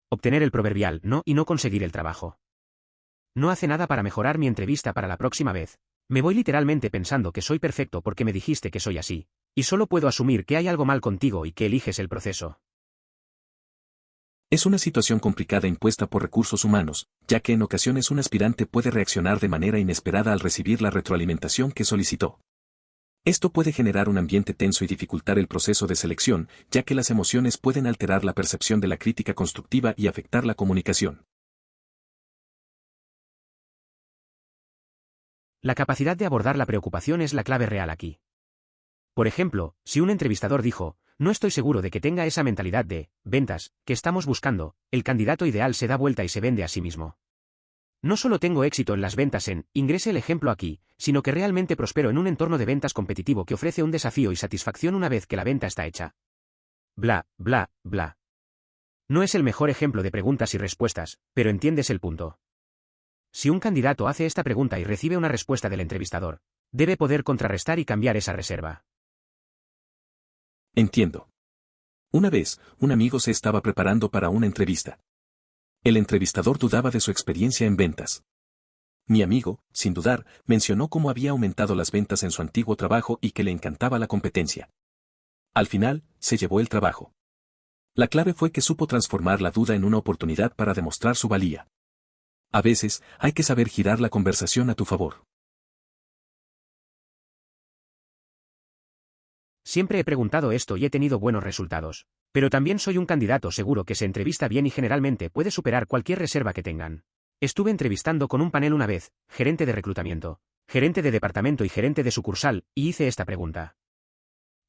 Obtener el proverbial no y no conseguir el trabajo. No hace nada para mejorar mi entrevista para la próxima vez. Me voy literalmente pensando que soy perfecto porque me dijiste que soy así. Y solo puedo asumir que hay algo mal contigo y que eliges el proceso. Es una situación complicada impuesta por recursos humanos, ya que en ocasiones un aspirante puede reaccionar de manera inesperada al recibir la retroalimentación que solicitó. Esto puede generar un ambiente tenso y dificultar el proceso de selección, ya que las emociones pueden alterar la percepción de la crítica constructiva y afectar la comunicación. La capacidad de abordar la preocupación es la clave real aquí. Por ejemplo, si un entrevistador dijo, no estoy seguro de que tenga esa mentalidad de ventas que estamos buscando, el candidato ideal se da vuelta y se vende a sí mismo. No solo tengo éxito en las ventas ingrese el ejemplo aquí, sino que realmente prospero en un entorno de ventas competitivo que ofrece un desafío y satisfacción una vez que la venta está hecha. Bla, bla, bla. No es el mejor ejemplo de preguntas y respuestas, pero entiendes el punto. Si un candidato hace esta pregunta y recibe una respuesta del entrevistador, debe poder contrarrestar y cambiar esa reserva. Entiendo. Una vez, un amigo se estaba preparando para una entrevista. El entrevistador dudaba de su experiencia en ventas. Mi amigo, sin dudar, mencionó cómo había aumentado las ventas en su antiguo trabajo y que le encantaba la competencia. Al final, se llevó el trabajo. La clave fue que supo transformar la duda en una oportunidad para demostrar su valía. A veces, hay que saber girar la conversación a tu favor. Siempre he preguntado esto y he tenido buenos resultados. Pero también soy un candidato seguro que se entrevista bien y generalmente puede superar cualquier reserva que tengan. Estuve entrevistando con un panel una vez, gerente de reclutamiento, gerente de departamento y gerente de sucursal, y hice esta pregunta.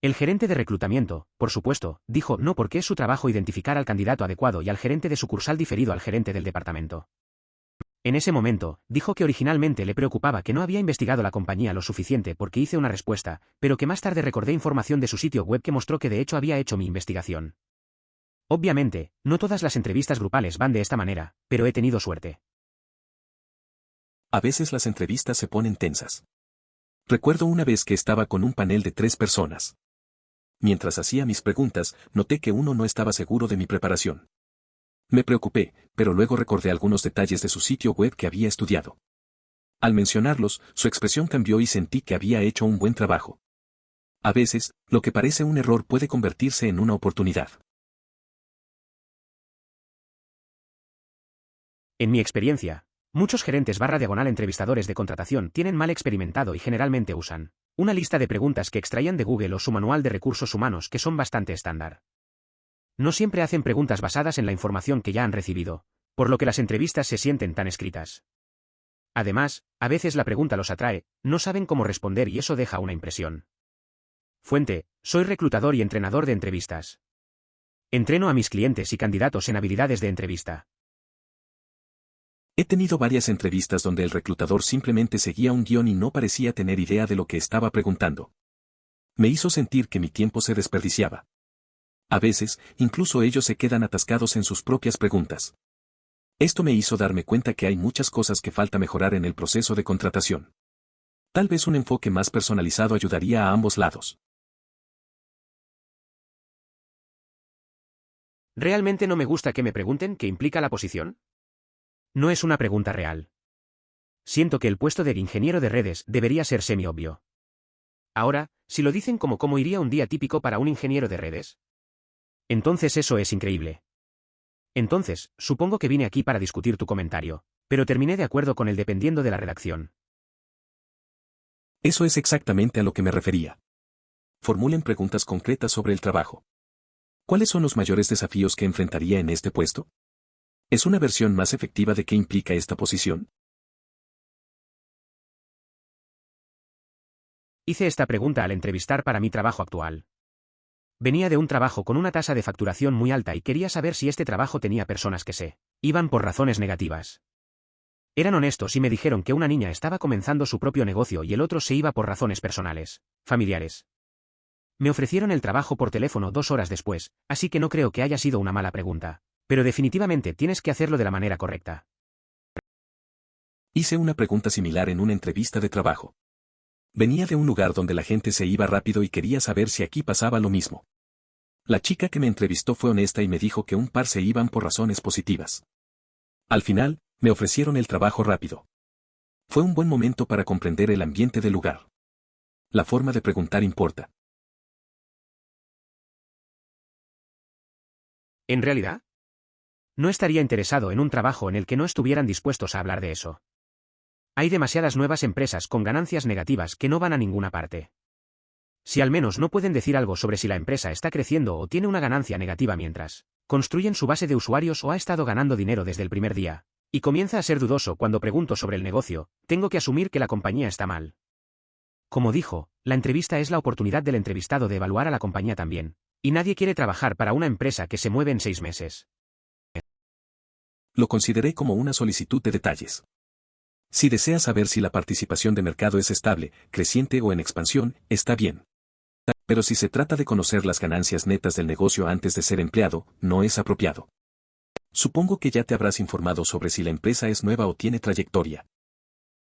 El gerente de reclutamiento, por supuesto, dijo no porque es su trabajo identificar al candidato adecuado y al gerente de sucursal diferido al gerente del departamento. En ese momento, dijo que originalmente le preocupaba que no había investigado la compañía lo suficiente porque hice una respuesta, pero que más tarde recordé información de su sitio web que mostró que de hecho había hecho mi investigación. Obviamente, no todas las entrevistas grupales van de esta manera, pero he tenido suerte. A veces las entrevistas se ponen tensas. Recuerdo una vez que estaba con un panel de 3 personas. Mientras hacía mis preguntas, noté que uno no estaba seguro de mi preparación. Me preocupé, pero luego recordé algunos detalles de su sitio web que había estudiado. Al mencionarlos, su expresión cambió y sentí que había hecho un buen trabajo. A veces, lo que parece un error puede convertirse en una oportunidad. En mi experiencia, muchos gerentes / entrevistadores de contratación tienen mal experimentado y generalmente usan una lista de preguntas que extraían de Google o su manual de recursos humanos que son bastante estándar. No siempre hacen preguntas basadas en la información que ya han recibido, por lo que las entrevistas se sienten tan escritas. Además, a veces la pregunta los atrae, no saben cómo responder y eso deja una impresión. Fuente: soy reclutador y entrenador de entrevistas. Entreno a mis clientes y candidatos en habilidades de entrevista. He tenido varias entrevistas donde el reclutador simplemente seguía un guión y no parecía tener idea de lo que estaba preguntando. Me hizo sentir que mi tiempo se desperdiciaba. A veces, incluso ellos se quedan atascados en sus propias preguntas. Esto me hizo darme cuenta que hay muchas cosas que falta mejorar en el proceso de contratación. Tal vez un enfoque más personalizado ayudaría a ambos lados. ¿Realmente no me gusta que me pregunten qué implica la posición? No es una pregunta real. Siento que el puesto de ingeniero de redes debería ser semi-obvio. Ahora, si lo dicen como cómo iría un día típico para un ingeniero de redes. Entonces eso es increíble. Entonces, supongo que vine aquí para discutir tu comentario, pero terminé de acuerdo con él dependiendo de la redacción. Eso es exactamente a lo que me refería. Formulen preguntas concretas sobre el trabajo. ¿Cuáles son los mayores desafíos que enfrentaría en este puesto? ¿Es una versión más efectiva de qué implica esta posición? Hice esta pregunta al entrevistar para mi trabajo actual. Venía de un trabajo con una tasa de facturación muy alta y quería saber si este trabajo tenía personas que se iban por razones negativas. Eran honestos y me dijeron que una niña estaba comenzando su propio negocio y el otro se iba por razones personales, familiares. Me ofrecieron el trabajo por teléfono 2 horas después, así que no creo que haya sido una mala pregunta. Pero definitivamente tienes que hacerlo de la manera correcta. Hice una pregunta similar en una entrevista de trabajo. Venía de un lugar donde la gente se iba rápido y quería saber si aquí pasaba lo mismo. La chica que me entrevistó fue honesta y me dijo que un par se iban por razones positivas. Al final, me ofrecieron el trabajo rápido. Fue un buen momento para comprender el ambiente del lugar. La forma de preguntar importa. ¿En realidad? No estaría interesado en un trabajo en el que no estuvieran dispuestos a hablar de eso. Hay demasiadas nuevas empresas con ganancias negativas que no van a ninguna parte. Si al menos no pueden decir algo sobre si la empresa está creciendo o tiene una ganancia negativa mientras construyen su base de usuarios o ha estado ganando dinero desde el primer día, y comienza a ser dudoso cuando pregunto sobre el negocio, tengo que asumir que la compañía está mal. Como dijo, la entrevista es la oportunidad del entrevistado de evaluar a la compañía también, y nadie quiere trabajar para una empresa que se mueve en 6 meses. Lo consideré como una solicitud de detalles. Si desea saber si la participación de mercado es estable, creciente o en expansión, está bien. Pero si se trata de conocer las ganancias netas del negocio antes de ser empleado, no es apropiado. Supongo que ya te habrás informado sobre si la empresa es nueva o tiene trayectoria.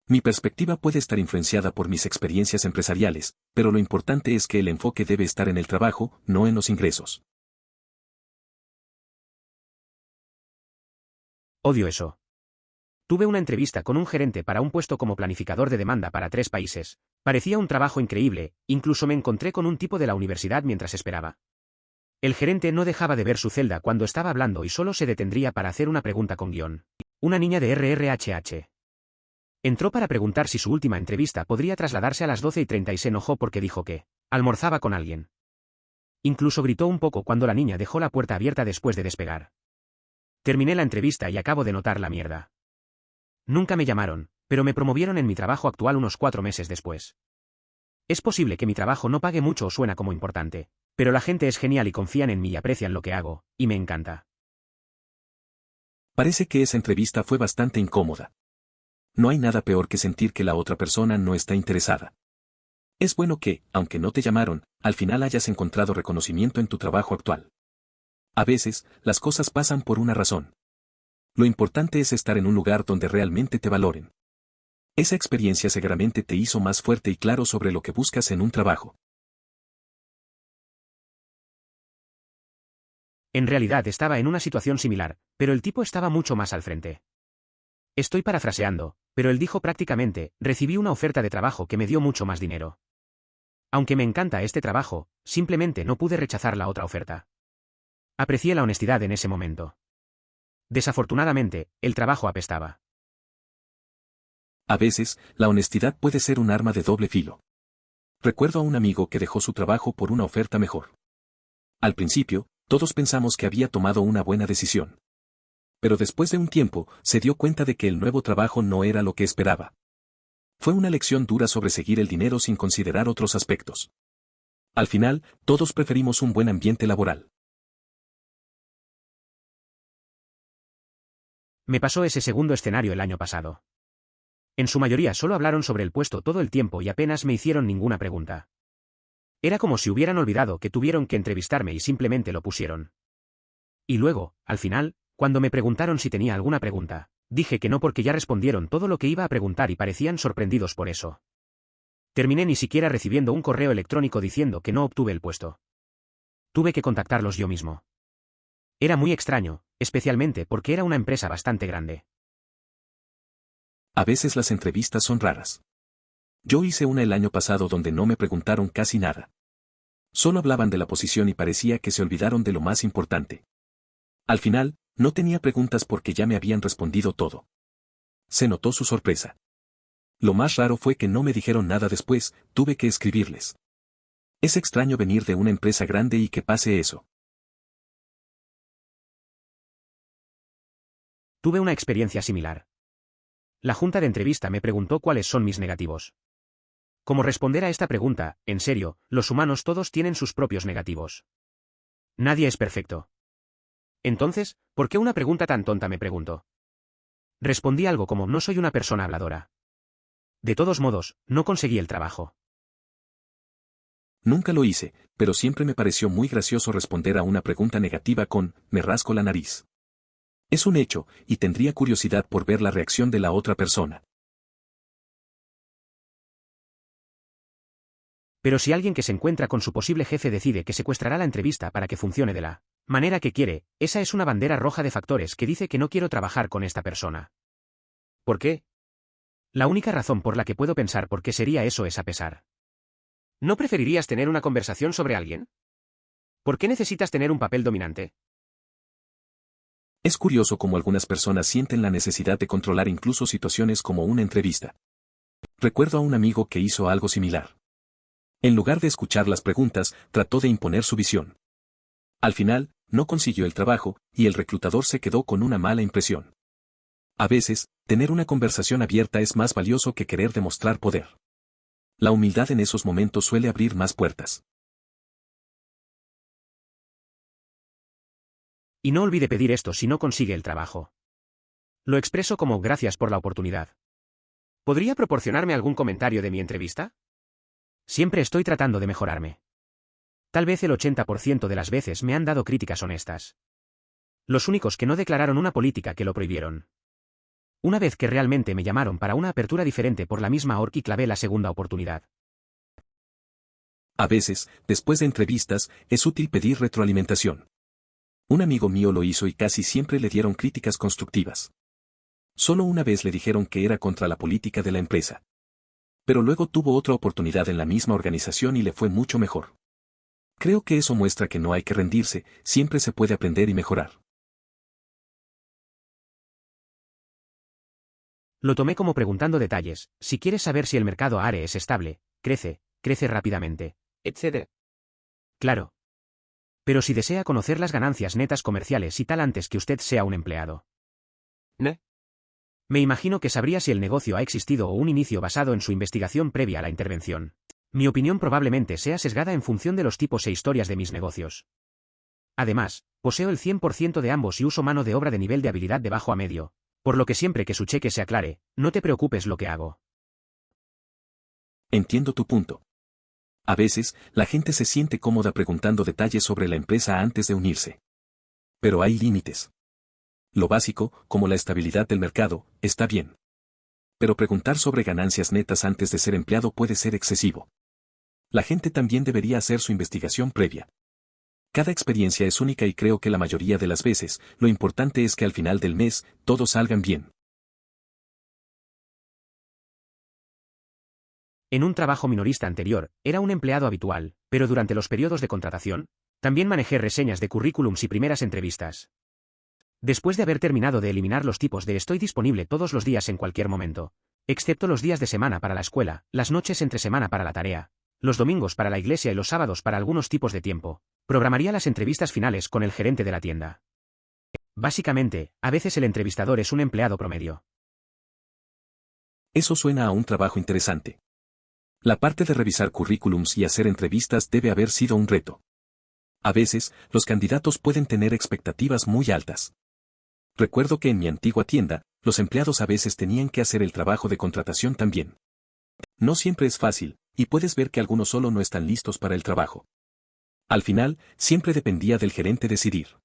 Mi perspectiva puede estar influenciada por mis experiencias empresariales, pero lo importante es que el enfoque debe estar en el trabajo, no en los ingresos. Odio eso. Tuve una entrevista con un gerente para un puesto como planificador de demanda para 3 países. Parecía un trabajo increíble, incluso me encontré con un tipo de la universidad mientras esperaba. El gerente no dejaba de ver su celda cuando estaba hablando y solo se detendría para hacer una pregunta con guión. Una niña de RRHH. Entró para preguntar si su última entrevista podría trasladarse a las 12:30 y se enojó porque dijo que almorzaba con alguien. Incluso gritó un poco cuando la niña dejó la puerta abierta después de despegar. Terminé la entrevista y acabo de notar la mierda. Nunca me llamaron, pero me promovieron en mi trabajo actual unos 4 meses después. Es posible que mi trabajo no pague mucho o suena como importante, pero la gente es genial y confían en mí y aprecian lo que hago, y me encanta. Parece que esa entrevista fue bastante incómoda. No hay nada peor que sentir que la otra persona no está interesada. Es bueno que, aunque no te llamaron, al final hayas encontrado reconocimiento en tu trabajo actual. A veces, las cosas pasan por una razón. Lo importante es estar en un lugar donde realmente te valoren. Esa experiencia seguramente te hizo más fuerte y claro sobre lo que buscas en un trabajo. En realidad estaba en una situación similar, pero el tipo estaba mucho más al frente. Estoy parafraseando, pero él dijo prácticamente, recibí una oferta de trabajo que me dio mucho más dinero. Aunque me encanta este trabajo, simplemente no pude rechazar la otra oferta. Aprecié la honestidad en ese momento. Desafortunadamente, el trabajo apestaba. A veces, la honestidad puede ser un arma de doble filo. Recuerdo a un amigo que dejó su trabajo por una oferta mejor. Al principio, todos pensamos que había tomado una buena decisión. Pero después de un tiempo, se dio cuenta de que el nuevo trabajo no era lo que esperaba. Fue una lección dura sobre seguir el dinero sin considerar otros aspectos. Al final, todos preferimos un buen ambiente laboral. Me pasó ese segundo escenario el año pasado. En su mayoría solo hablaron sobre el puesto todo el tiempo y apenas me hicieron ninguna pregunta. Era como si hubieran olvidado que tuvieron que entrevistarme y simplemente lo pusieron. Y luego, al final, cuando me preguntaron si tenía alguna pregunta, dije que no porque ya respondieron todo lo que iba a preguntar y parecían sorprendidos por eso. Terminé ni siquiera recibiendo un correo electrónico diciendo que no obtuve el puesto. Tuve que contactarlos yo mismo. Era muy extraño, especialmente porque era una empresa bastante grande. A veces las entrevistas son raras. Yo hice una el año pasado donde no me preguntaron casi nada. Solo hablaban de la posición y parecía que se olvidaron de lo más importante. Al final, no tenía preguntas porque ya me habían respondido todo. Se notó su sorpresa. Lo más raro fue que no me dijeron nada después, tuve que escribirles. Es extraño venir de una empresa grande y que pase eso. Tuve una experiencia similar. La junta de entrevista me preguntó cuáles son mis negativos. ¿Cómo responder a esta pregunta? En serio, los humanos todos tienen sus propios negativos. Nadie es perfecto. Entonces, ¿por qué una pregunta tan tonta? Me preguntó. Respondí algo como no soy una persona habladora. De todos modos, no conseguí el trabajo. Nunca lo hice, pero siempre me pareció muy gracioso responder a una pregunta negativa con me rasco la nariz. Es un hecho, y tendría curiosidad por ver la reacción de la otra persona. Pero si alguien que se encuentra con su posible jefe decide que secuestrará la entrevista para que funcione de la manera que quiere, esa es una bandera roja de factores que dice que no quiero trabajar con esta persona. ¿Por qué? La única razón por la que puedo pensar por qué sería eso es a pesar. ¿No preferirías tener una conversación sobre alguien? ¿Por qué necesitas tener un papel dominante? Es curioso cómo algunas personas sienten la necesidad de controlar incluso situaciones como una entrevista. Recuerdo a un amigo que hizo algo similar. En lugar de escuchar las preguntas, trató de imponer su visión. Al final, no consiguió el trabajo, y el reclutador se quedó con una mala impresión. A veces, tener una conversación abierta es más valioso que querer demostrar poder. La humildad en esos momentos suele abrir más puertas. Y no olvide pedir esto si no consigue el trabajo. Lo expreso como gracias por la oportunidad. ¿Podría proporcionarme algún comentario de mi entrevista? Siempre estoy tratando de mejorarme. Tal vez el 80% de las veces me han dado críticas honestas. Los únicos que no declararon una política que lo prohibieron. Una vez que realmente me llamaron para una apertura diferente por la misma org y clavé la segunda oportunidad. A veces, después de entrevistas, es útil pedir retroalimentación. Un amigo mío lo hizo y casi siempre le dieron críticas constructivas. Solo una vez le dijeron que era contra la política de la empresa. Pero luego tuvo otra oportunidad en la misma organización y le fue mucho mejor. Creo que eso muestra que no hay que rendirse, siempre se puede aprender y mejorar. Lo tomé como preguntando detalles, si quieres saber si el mercado ARE es estable, crece rápidamente, etc. Claro. Pero si desea conocer las ganancias netas comerciales y tal antes que usted sea un empleado. ¿Ne? Me imagino que sabría si el negocio ha existido o un inicio basado en su investigación previa a la intervención. Mi opinión probablemente sea sesgada en función de los tipos e historias de mis negocios. Además, poseo el 100% de ambos y uso mano de obra de nivel de habilidad de bajo a medio, por lo que siempre que su cheque se aclare, no te preocupes lo que hago. Entiendo tu punto. A veces, la gente se siente cómoda preguntando detalles sobre la empresa antes de unirse. Pero hay límites. Lo básico, como la estabilidad del mercado, está bien. Pero preguntar sobre ganancias netas antes de ser empleado puede ser excesivo. La gente también debería hacer su investigación previa. Cada experiencia es única y creo que la mayoría de las veces, lo importante es que al final del mes, todos salgan bien. En un trabajo minorista anterior, era un empleado habitual, pero durante los periodos de contratación, también manejé reseñas de currículums y primeras entrevistas. Después de haber terminado de eliminar los tipos de estoy disponible todos los días en cualquier momento, excepto los días de semana para la escuela, las noches entre semana para la tarea, los domingos para la iglesia y los sábados para algunos tipos de tiempo, programaría las entrevistas finales con el gerente de la tienda. Básicamente, a veces el entrevistador es un empleado promedio. Eso suena a un trabajo interesante. La parte de revisar currículums y hacer entrevistas debe haber sido un reto. A veces, los candidatos pueden tener expectativas muy altas. Recuerdo que en mi antigua tienda, los empleados a veces tenían que hacer el trabajo de contratación también. No siempre es fácil, y puedes ver que algunos solo no están listos para el trabajo. Al final, siempre dependía del gerente decidir.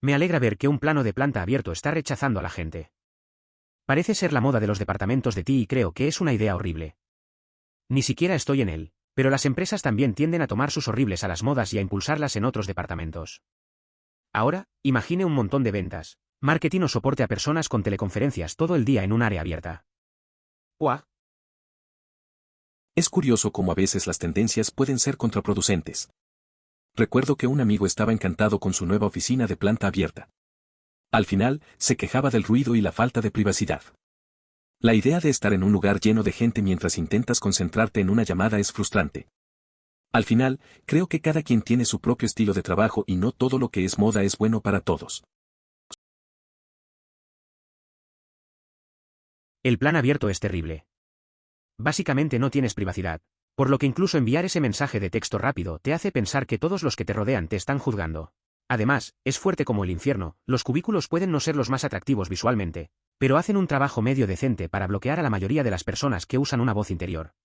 Me alegra ver que un plano de planta abierto está rechazando a la gente. Parece ser la moda de los departamentos de TI y creo que es una idea horrible. Ni siquiera estoy en él, pero las empresas también tienden a tomar sus horribles a las modas y a impulsarlas en otros departamentos. Ahora, imagine un montón de ventas, marketing o soporte a personas con teleconferencias todo el día en un área abierta. ¡Uah! Es curioso cómo a veces las tendencias pueden ser contraproducentes. Recuerdo que un amigo estaba encantado con su nueva oficina de planta abierta. Al final, se quejaba del ruido y la falta de privacidad. La idea de estar en un lugar lleno de gente mientras intentas concentrarte en una llamada es frustrante. Al final, creo que cada quien tiene su propio estilo de trabajo y no todo lo que es moda es bueno para todos. El plan abierto es terrible. Básicamente no tienes privacidad, por lo que incluso enviar ese mensaje de texto rápido te hace pensar que todos los que te rodean te están juzgando. Además, es fuerte como el infierno, los cubículos pueden no ser los más atractivos visualmente, pero hacen un trabajo medio decente para bloquear a la mayoría de las personas que usan una voz interior.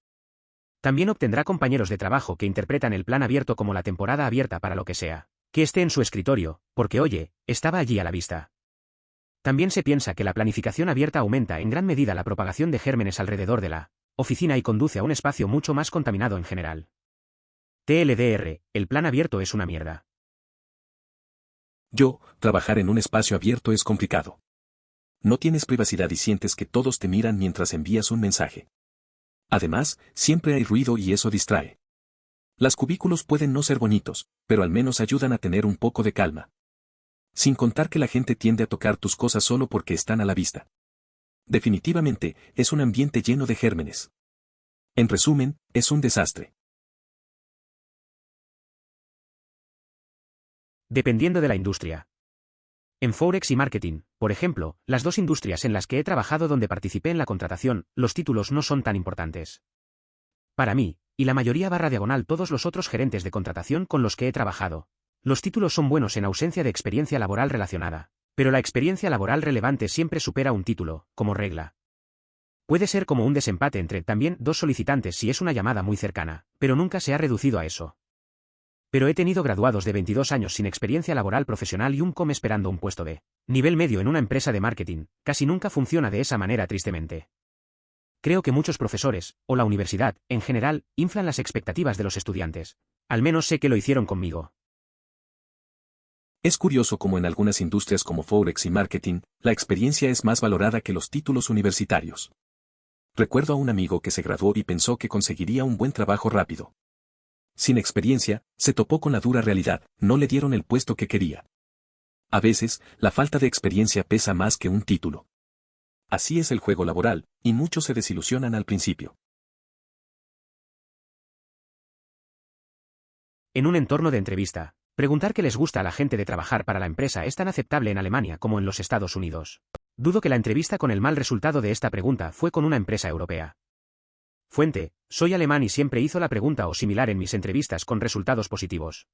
También obtendrá compañeros de trabajo que interpretan el plan abierto como la temporada abierta para lo que sea, que esté en su escritorio, porque oye, estaba allí a la vista. También se piensa que la planificación abierta aumenta en gran medida la propagación de gérmenes alrededor de la oficina y conduce a un espacio mucho más contaminado en general. TLDR, el plan abierto es una mierda. Trabajar en un espacio abierto es complicado. No tienes privacidad y sientes que todos te miran mientras envías un mensaje. Además, siempre hay ruido y eso distrae. Las cubículos pueden no ser bonitos, pero al menos ayudan a tener un poco de calma. Sin contar que la gente tiende a tocar tus cosas solo porque están a la vista. Definitivamente, es un ambiente lleno de gérmenes. En resumen, es un desastre. Dependiendo de la industria. En Forex y Marketing, por ejemplo, las dos industrias en las que he trabajado donde participé en la contratación, los títulos no son tan importantes. Para mí, y la mayoría / todos los otros gerentes de contratación con los que he trabajado, los títulos son buenos en ausencia de experiencia laboral relacionada, pero la experiencia laboral relevante siempre supera un título, como regla. Puede ser como un desempate entre también dos solicitantes si es una llamada muy cercana, pero nunca se ha reducido a eso. Pero he tenido graduados de 22 años sin experiencia laboral profesional y un COM esperando un puesto de nivel medio en una empresa de marketing, casi nunca funciona de esa manera tristemente. Creo que muchos profesores, o la universidad, en general, inflan las expectativas de los estudiantes. Al menos sé que lo hicieron conmigo. Es curioso cómo en algunas industrias como Forex y Marketing, la experiencia es más valorada que los títulos universitarios. Recuerdo a un amigo que se graduó y pensó que conseguiría un buen trabajo rápido. Sin experiencia, se topó con la dura realidad, no le dieron el puesto que quería. A veces, la falta de experiencia pesa más que un título. Así es el juego laboral, y muchos se desilusionan al principio. En un entorno de entrevista, preguntar qué les gusta a la gente de trabajar para la empresa es tan aceptable en Alemania como en los Estados Unidos. Dudo que la entrevista con el mal resultado de esta pregunta fue con una empresa europea. Fuente, soy alemán y siempre hizo la pregunta o similar en mis entrevistas con resultados positivos.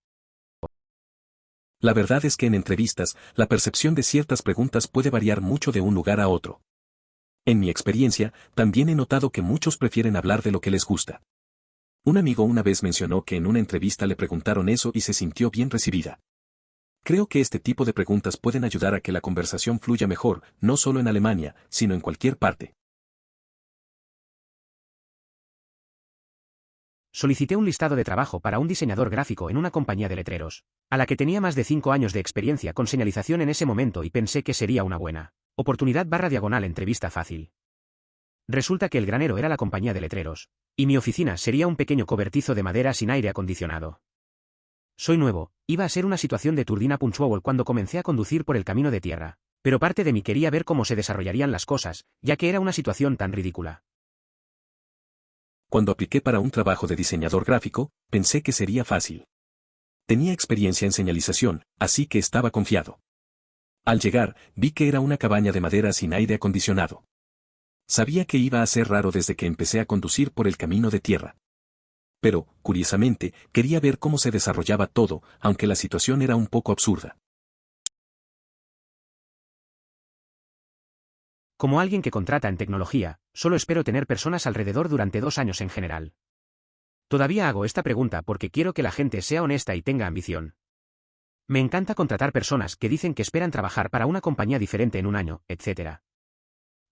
La verdad es que en entrevistas, la percepción de ciertas preguntas puede variar mucho de un lugar a otro. En mi experiencia, también he notado que muchos prefieren hablar de lo que les gusta. Un amigo una vez mencionó que en una entrevista le preguntaron eso y se sintió bien recibida. Creo que este tipo de preguntas pueden ayudar a que la conversación fluya mejor, no solo en Alemania, sino en cualquier parte. Solicité un listado de trabajo para un diseñador gráfico en una compañía de letreros, a la que tenía más de 5 años de experiencia con señalización en ese momento y pensé que sería una buena oportunidad / entrevista fácil. Resulta que el granero era la compañía de letreros, y mi oficina sería un pequeño cobertizo de madera sin aire acondicionado. Soy nuevo, iba a ser una situación de turbina puntual cuando comencé a conducir por el camino de tierra, pero parte de mí quería ver cómo se desarrollarían las cosas, ya que era una situación tan ridícula. Cuando apliqué para un trabajo de diseñador gráfico, pensé que sería fácil. Tenía experiencia en señalización, así que estaba confiado. Al llegar, vi que era una cabaña de madera sin aire acondicionado. Sabía que iba a ser raro desde que empecé a conducir por el camino de tierra. Pero, curiosamente, quería ver cómo se desarrollaba todo, aunque la situación era un poco absurda. Como alguien que contrata en tecnología, solo espero tener personas alrededor durante 2 años en general. Todavía hago esta pregunta porque quiero que la gente sea honesta y tenga ambición. Me encanta contratar personas que dicen que esperan trabajar para una compañía diferente en un año, etc.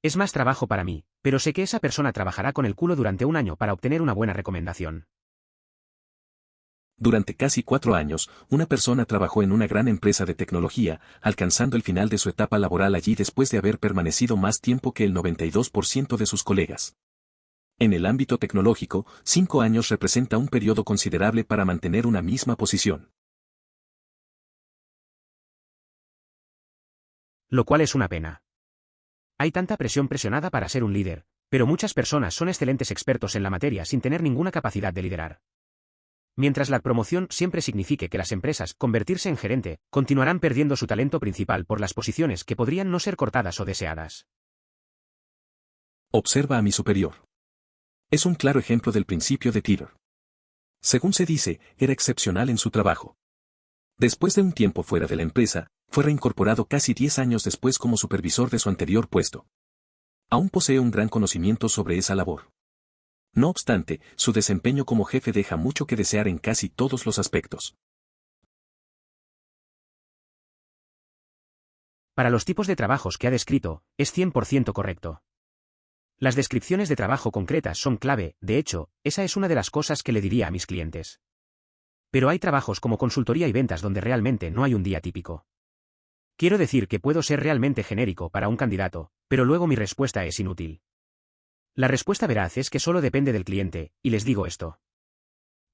Es más trabajo para mí, pero sé que esa persona trabajará con el culo durante un año para obtener una buena recomendación. Durante casi 4 años, una persona trabajó en una gran empresa de tecnología, alcanzando el final de su etapa laboral allí después de haber permanecido más tiempo que el 92% de sus colegas. En el ámbito tecnológico, 5 años representa un periodo considerable para mantener una misma posición. Lo cual es una pena. Hay tanta presión presionada para ser un líder, pero muchas personas son excelentes expertos en la materia sin tener ninguna capacidad de liderar. Mientras la promoción siempre signifique que las empresas convertirse en gerente, continuarán perdiendo su talento principal por las posiciones que podrían no ser cortadas o deseadas. Observa a mi superior. Es un claro ejemplo del principio de Peter. Según se dice, era excepcional en su trabajo. Después de un tiempo fuera de la empresa, fue reincorporado casi 10 años después como supervisor de su anterior puesto. Aún posee un gran conocimiento sobre esa labor. No obstante, su desempeño como jefe deja mucho que desear en casi todos los aspectos. Para los tipos de trabajos que ha descrito, es 100% correcto. Las descripciones de trabajo concretas son clave, de hecho, esa es una de las cosas que le diría a mis clientes. Pero hay trabajos como consultoría y ventas donde realmente no hay un día típico. Quiero decir que puedo ser realmente genérico para un candidato, pero luego mi respuesta es inútil. La respuesta veraz es que solo depende del cliente, y les digo esto.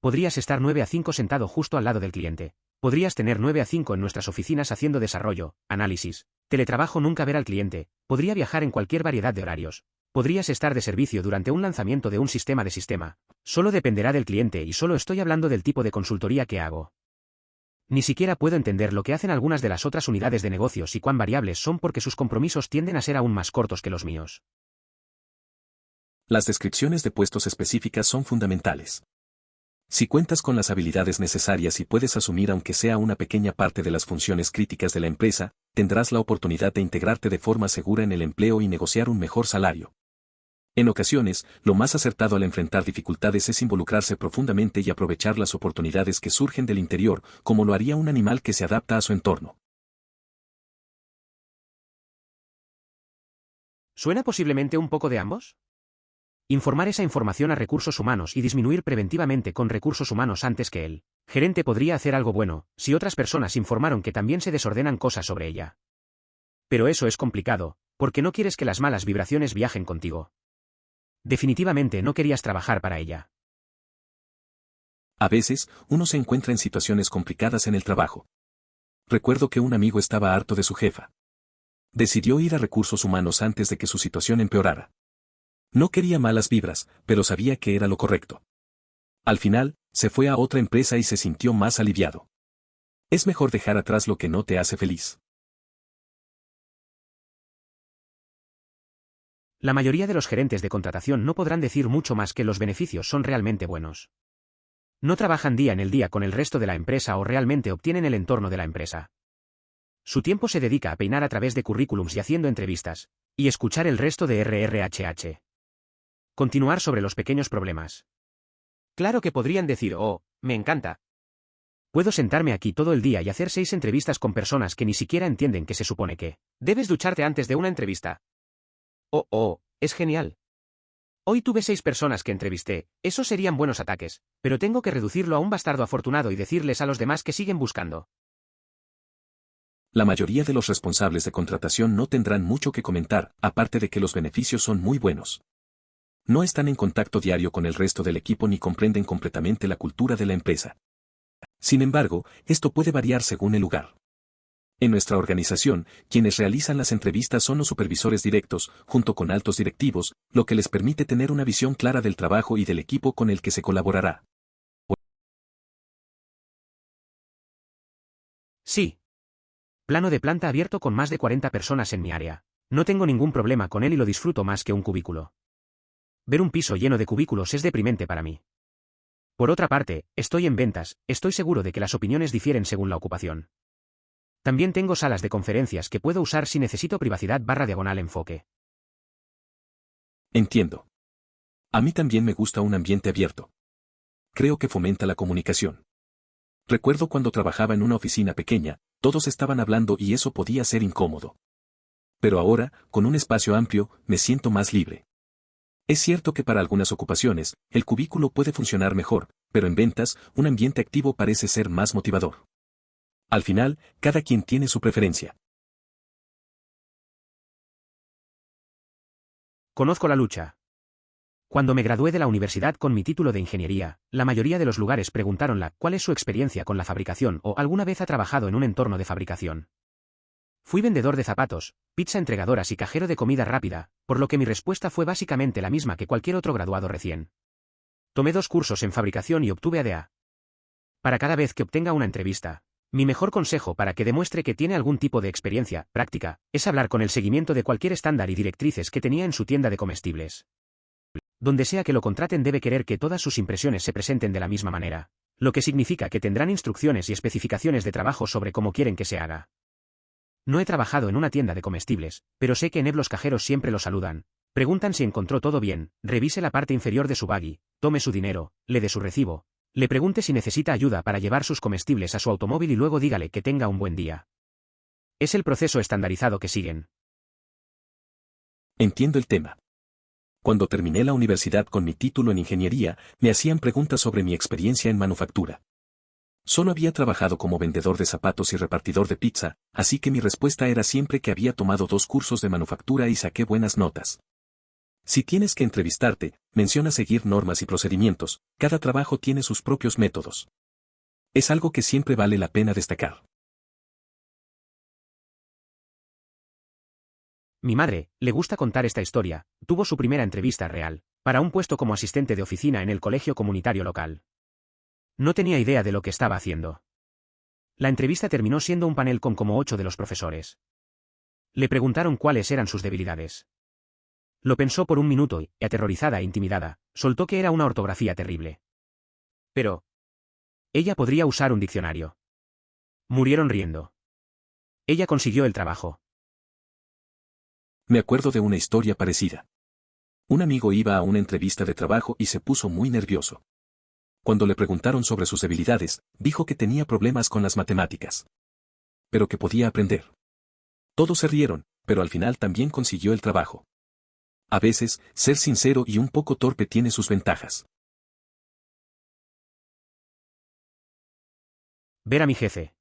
Podrías estar 9 a 5 sentado justo al lado del cliente. Podrías tener 9 a 5 en nuestras oficinas haciendo desarrollo, análisis, teletrabajo, nunca ver al cliente, podría viajar en cualquier variedad de horarios. Podrías estar de servicio durante un lanzamiento de un sistema de sistema. Solo dependerá del cliente y solo estoy hablando del tipo de consultoría que hago. Ni siquiera puedo entender lo que hacen algunas de las otras unidades de negocios y cuán variables son porque sus compromisos tienden a ser aún más cortos que los míos. Las descripciones de puestos específicas son fundamentales. Si cuentas con las habilidades necesarias y puedes asumir aunque sea una pequeña parte de las funciones críticas de la empresa, tendrás la oportunidad de integrarte de forma segura en el empleo y negociar un mejor salario. En ocasiones, lo más acertado al enfrentar dificultades es involucrarse profundamente y aprovechar las oportunidades que surgen del interior, como lo haría un animal que se adapta a su entorno. ¿Suena posiblemente un poco de ambos? Informar esa información a recursos humanos y disminuir preventivamente con recursos humanos antes que el gerente podría hacer algo bueno, si otras personas informaron que también se desordenan cosas sobre ella. Pero eso es complicado, porque no quieres que las malas vibraciones viajen contigo. Definitivamente no querías trabajar para ella. A veces, uno se encuentra en situaciones complicadas en el trabajo. Recuerdo que un amigo estaba harto de su jefa. Decidió ir a recursos humanos antes de que su situación empeorara. No quería malas vibras, pero sabía que era lo correcto. Al final, se fue a otra empresa y se sintió más aliviado. Es mejor dejar atrás lo que no te hace feliz. La mayoría de los gerentes de contratación no podrán decir mucho más que los beneficios son realmente buenos. No trabajan día en el día con el resto de la empresa o realmente obtienen el entorno de la empresa. Su tiempo se dedica a peinar a través de currículums y haciendo entrevistas, y escuchar el resto de RRHH. Continuar sobre los pequeños problemas. Claro que podrían decir, oh, me encanta. Puedo sentarme aquí todo el día y hacer 6 entrevistas con personas que ni siquiera entienden que se supone que debes ducharte antes de una entrevista. Oh, es genial. Hoy tuve 6 personas que entrevisté, esos serían buenos ataques, pero tengo que reducirlo a un bastardo afortunado y decirles a los demás que siguen buscando. La mayoría de los responsables de contratación no tendrán mucho que comentar, aparte de que los beneficios son muy buenos. No están en contacto diario con el resto del equipo ni comprenden completamente la cultura de la empresa. Sin embargo, esto puede variar según el lugar. En nuestra organización, quienes realizan las entrevistas son los supervisores directos, junto con altos directivos, lo que les permite tener una visión clara del trabajo y del equipo con el que se colaborará. Sí. Plano de planta abierto con más de 40 personas en mi área. No tengo ningún problema con él y lo disfruto más que un cubículo. Ver un piso lleno de cubículos es deprimente para mí. Por otra parte, estoy en ventas, estoy seguro de que las opiniones difieren según la ocupación. También tengo salas de conferencias que puedo usar si necesito privacidad/enfoque. Entiendo. A mí también me gusta un ambiente abierto. Creo que fomenta la comunicación. Recuerdo cuando trabajaba en una oficina pequeña, todos estaban hablando y eso podía ser incómodo. Pero ahora, con un espacio amplio, me siento más libre. Es cierto que para algunas ocupaciones, el cubículo puede funcionar mejor, pero en ventas, un ambiente activo parece ser más motivador. Al final, cada quien tiene su preferencia. Conozco la lucha. Cuando me gradué de la universidad con mi título de ingeniería, la mayoría de los lugares preguntaronla cuál es su experiencia con la fabricación o alguna vez ha trabajado en un entorno de fabricación. Fui vendedor de zapatos, pizza entregadoras y cajero de comida rápida, por lo que mi respuesta fue básicamente la misma que cualquier otro graduado recién. Tomé 2 cursos en fabricación y obtuve ADA. Para cada vez que obtenga una entrevista, mi mejor consejo para que demuestre que tiene algún tipo de experiencia práctica es hablar con el seguimiento de cualquier estándar y directrices que tenía en su tienda de comestibles. Donde sea que lo contraten debe querer que todas sus impresiones se presenten de la misma manera, lo que significa que tendrán instrucciones y especificaciones de trabajo sobre cómo quieren que se haga. No he trabajado en una tienda de comestibles, pero sé que en los cajeros siempre lo saludan, preguntan si encontró todo bien, revise la parte inferior de su baggy, tome su dinero, le dé su recibo, le pregunte si necesita ayuda para llevar sus comestibles a su automóvil y luego dígale que tenga un buen día. Es el proceso estandarizado que siguen. Entiendo el tema. Cuando terminé la universidad con mi título en ingeniería, me hacían preguntas sobre mi experiencia en manufactura. Solo había trabajado como vendedor de zapatos y repartidor de pizza, así que mi respuesta era siempre que había tomado 2 cursos de manufactura y saqué buenas notas. Si tienes que entrevistarte, menciona seguir normas y procedimientos, cada trabajo tiene sus propios métodos. Es algo que siempre vale la pena destacar. Mi madre, le gusta contar esta historia, tuvo su primera entrevista real, para un puesto como asistente de oficina en el colegio comunitario local. No tenía idea de lo que estaba haciendo. La entrevista terminó siendo un panel con como 8 de los profesores. Le preguntaron cuáles eran sus debilidades. Lo pensó por un minuto y, aterrorizada e intimidada, soltó que era una ortografía terrible. Pero ella podría usar un diccionario. Murieron riendo. Ella consiguió el trabajo. Me acuerdo de una historia parecida. Un amigo iba a una entrevista de trabajo y se puso muy nervioso. Cuando le preguntaron sobre sus debilidades, dijo que tenía problemas con las matemáticas. Pero que podía aprender. Todos se rieron, pero al final también consiguió el trabajo. A veces, ser sincero y un poco torpe tiene sus ventajas. Ver a mi jefe.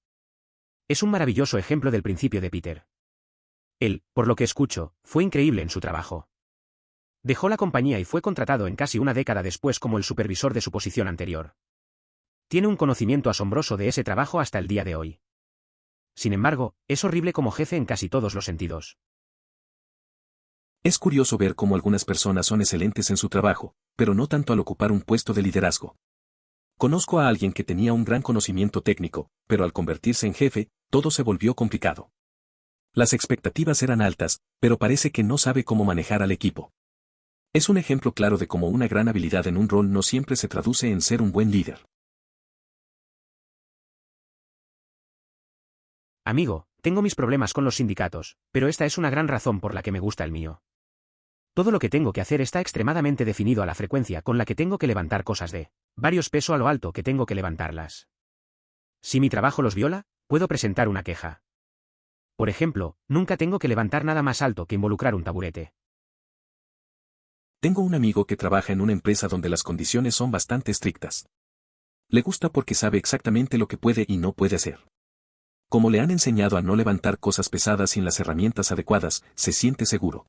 Es un maravilloso ejemplo del principio de Peter. Él, por lo que escucho, fue increíble en su trabajo. Dejó la compañía y fue contratado en casi una década después como el supervisor de su posición anterior. Tiene un conocimiento asombroso de ese trabajo hasta el día de hoy. Sin embargo, es horrible como jefe en casi todos los sentidos. Es curioso ver cómo algunas personas son excelentes en su trabajo, pero no tanto al ocupar un puesto de liderazgo. Conozco a alguien que tenía un gran conocimiento técnico, pero al convertirse en jefe, todo se volvió complicado. Las expectativas eran altas, pero parece que no sabe cómo manejar al equipo. Es un ejemplo claro de cómo una gran habilidad en un rol no siempre se traduce en ser un buen líder. Amigo, tengo mis problemas con los sindicatos, pero esta es una gran razón por la que me gusta el mío. Todo lo que tengo que hacer está extremadamente definido a la frecuencia con la que tengo que levantar cosas de varios pesos a lo alto que tengo que levantarlas. Si mi trabajo los viola, puedo presentar una queja. Por ejemplo, nunca tengo que levantar nada más alto que involucrar un taburete. Tengo un amigo que trabaja en una empresa donde las condiciones son bastante estrictas. Le gusta porque sabe exactamente lo que puede y no puede hacer. Como le han enseñado a no levantar cosas pesadas sin las herramientas adecuadas, se siente seguro.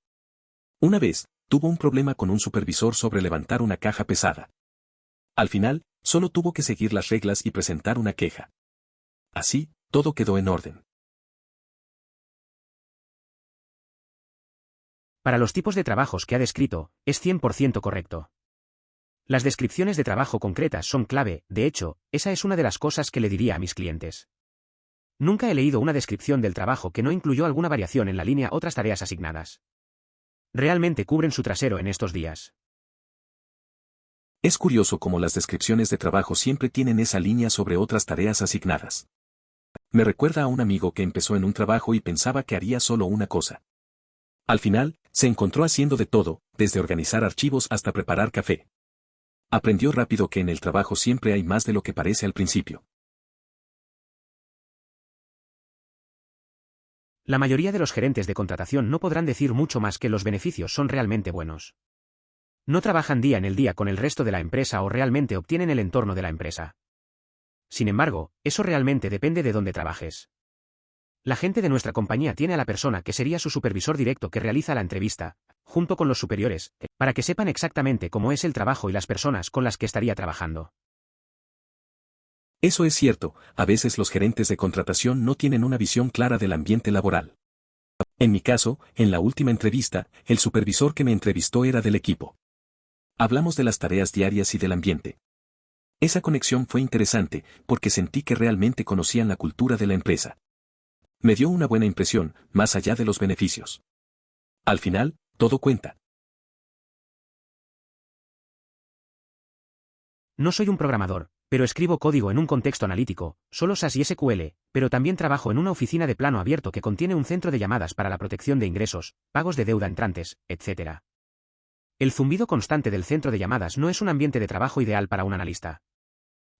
Una vez, tuvo un problema con un supervisor sobre levantar una caja pesada. Al final, solo tuvo que seguir las reglas y presentar una queja. Así, todo quedó en orden. Para los tipos de trabajos que ha descrito, es 100% correcto. Las descripciones de trabajo concretas son clave, de hecho, esa es una de las cosas que le diría a mis clientes. Nunca he leído una descripción del trabajo que no incluyó alguna variación en la línea otras tareas asignadas. Realmente cubren su trasero en estos días. Es curioso cómo las descripciones de trabajo siempre tienen esa línea sobre otras tareas asignadas. Me recuerda a un amigo que empezó en un trabajo y pensaba que haría solo una cosa. Al final, se encontró haciendo de todo, desde organizar archivos hasta preparar café. Aprendió rápido que en el trabajo siempre hay más de lo que parece al principio. La mayoría de los gerentes de contratación no podrán decir mucho más que los beneficios son realmente buenos. No trabajan día en el día con el resto de la empresa o realmente obtienen el entorno de la empresa. Sin embargo, eso realmente depende de dónde trabajes. La gente de nuestra compañía tiene a la persona que sería su supervisor directo que realiza la entrevista, junto con los superiores, para que sepan exactamente cómo es el trabajo y las personas con las que estaría trabajando. Eso es cierto, a veces los gerentes de contratación no tienen una visión clara del ambiente laboral. En mi caso, en la última entrevista, el supervisor que me entrevistó era del equipo. Hablamos de las tareas diarias y del ambiente. Esa conexión fue interesante, porque sentí que realmente conocían la cultura de la empresa. Me dio una buena impresión, más allá de los beneficios. Al final, todo cuenta. No soy un programador, pero escribo código en un contexto analítico, solo SAS y SQL, pero también trabajo en una oficina de plano abierto que contiene un centro de llamadas para la protección de ingresos, pagos de deuda entrantes, etc. El zumbido constante del centro de llamadas no es un ambiente de trabajo ideal para un analista.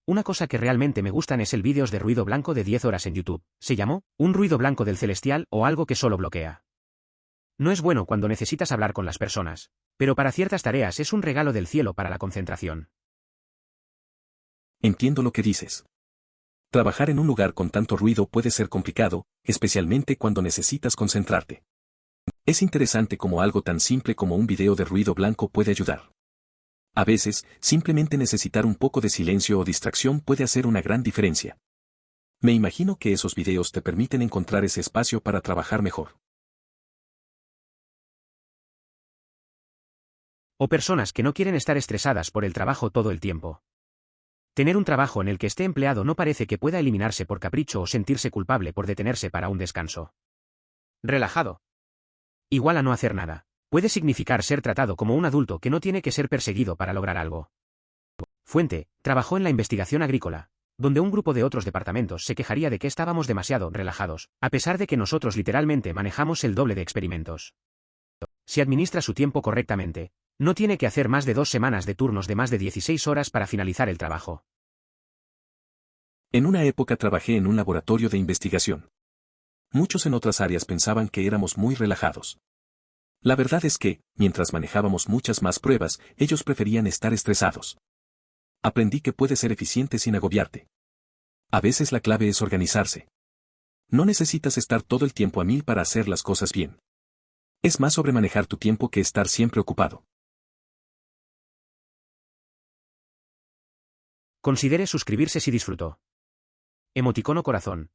Una cosa que realmente me gustan es el vídeos de ruido blanco de 10 horas en YouTube. Se llamó un ruido blanco del celestial o algo que solo bloquea. No es bueno cuando necesitas hablar con las personas, pero para ciertas tareas es un regalo del cielo para la concentración. Entiendo lo que dices. Trabajar en un lugar con tanto ruido puede ser complicado, especialmente cuando necesitas concentrarte. Es interesante cómo algo tan simple como un video de ruido blanco puede ayudar. A veces, simplemente necesitar un poco de silencio o distracción puede hacer una gran diferencia. Me imagino que esos videos te permiten encontrar ese espacio para trabajar mejor. O personas que no quieren estar estresadas por el trabajo todo el tiempo. Tener un trabajo en el que esté empleado no parece que pueda eliminarse por capricho o sentirse culpable por detenerse para un descanso. Relajado. Igual a no hacer nada. Puede significar ser tratado como un adulto que no tiene que ser perseguido para lograr algo. Fuente, trabajó en la investigación agrícola, donde un grupo de otros departamentos se quejaría de que estábamos demasiado relajados, a pesar de que nosotros literalmente manejamos el doble de experimentos. Si administra su tiempo correctamente, no tiene que hacer más de 2 semanas de turnos de más de 16 horas para finalizar el trabajo. En una época trabajé en un laboratorio de investigación. Muchos en otras áreas pensaban que éramos muy relajados. La verdad es que, mientras manejábamos muchas más pruebas, ellos preferían estar estresados. Aprendí que puedes ser eficiente sin agobiarte. A veces la clave es organizarse. No necesitas estar todo el tiempo a 1000 para hacer las cosas bien. Es más sobre manejar tu tiempo que estar siempre ocupado. Considere suscribirse si disfrutó. Emoticono corazón.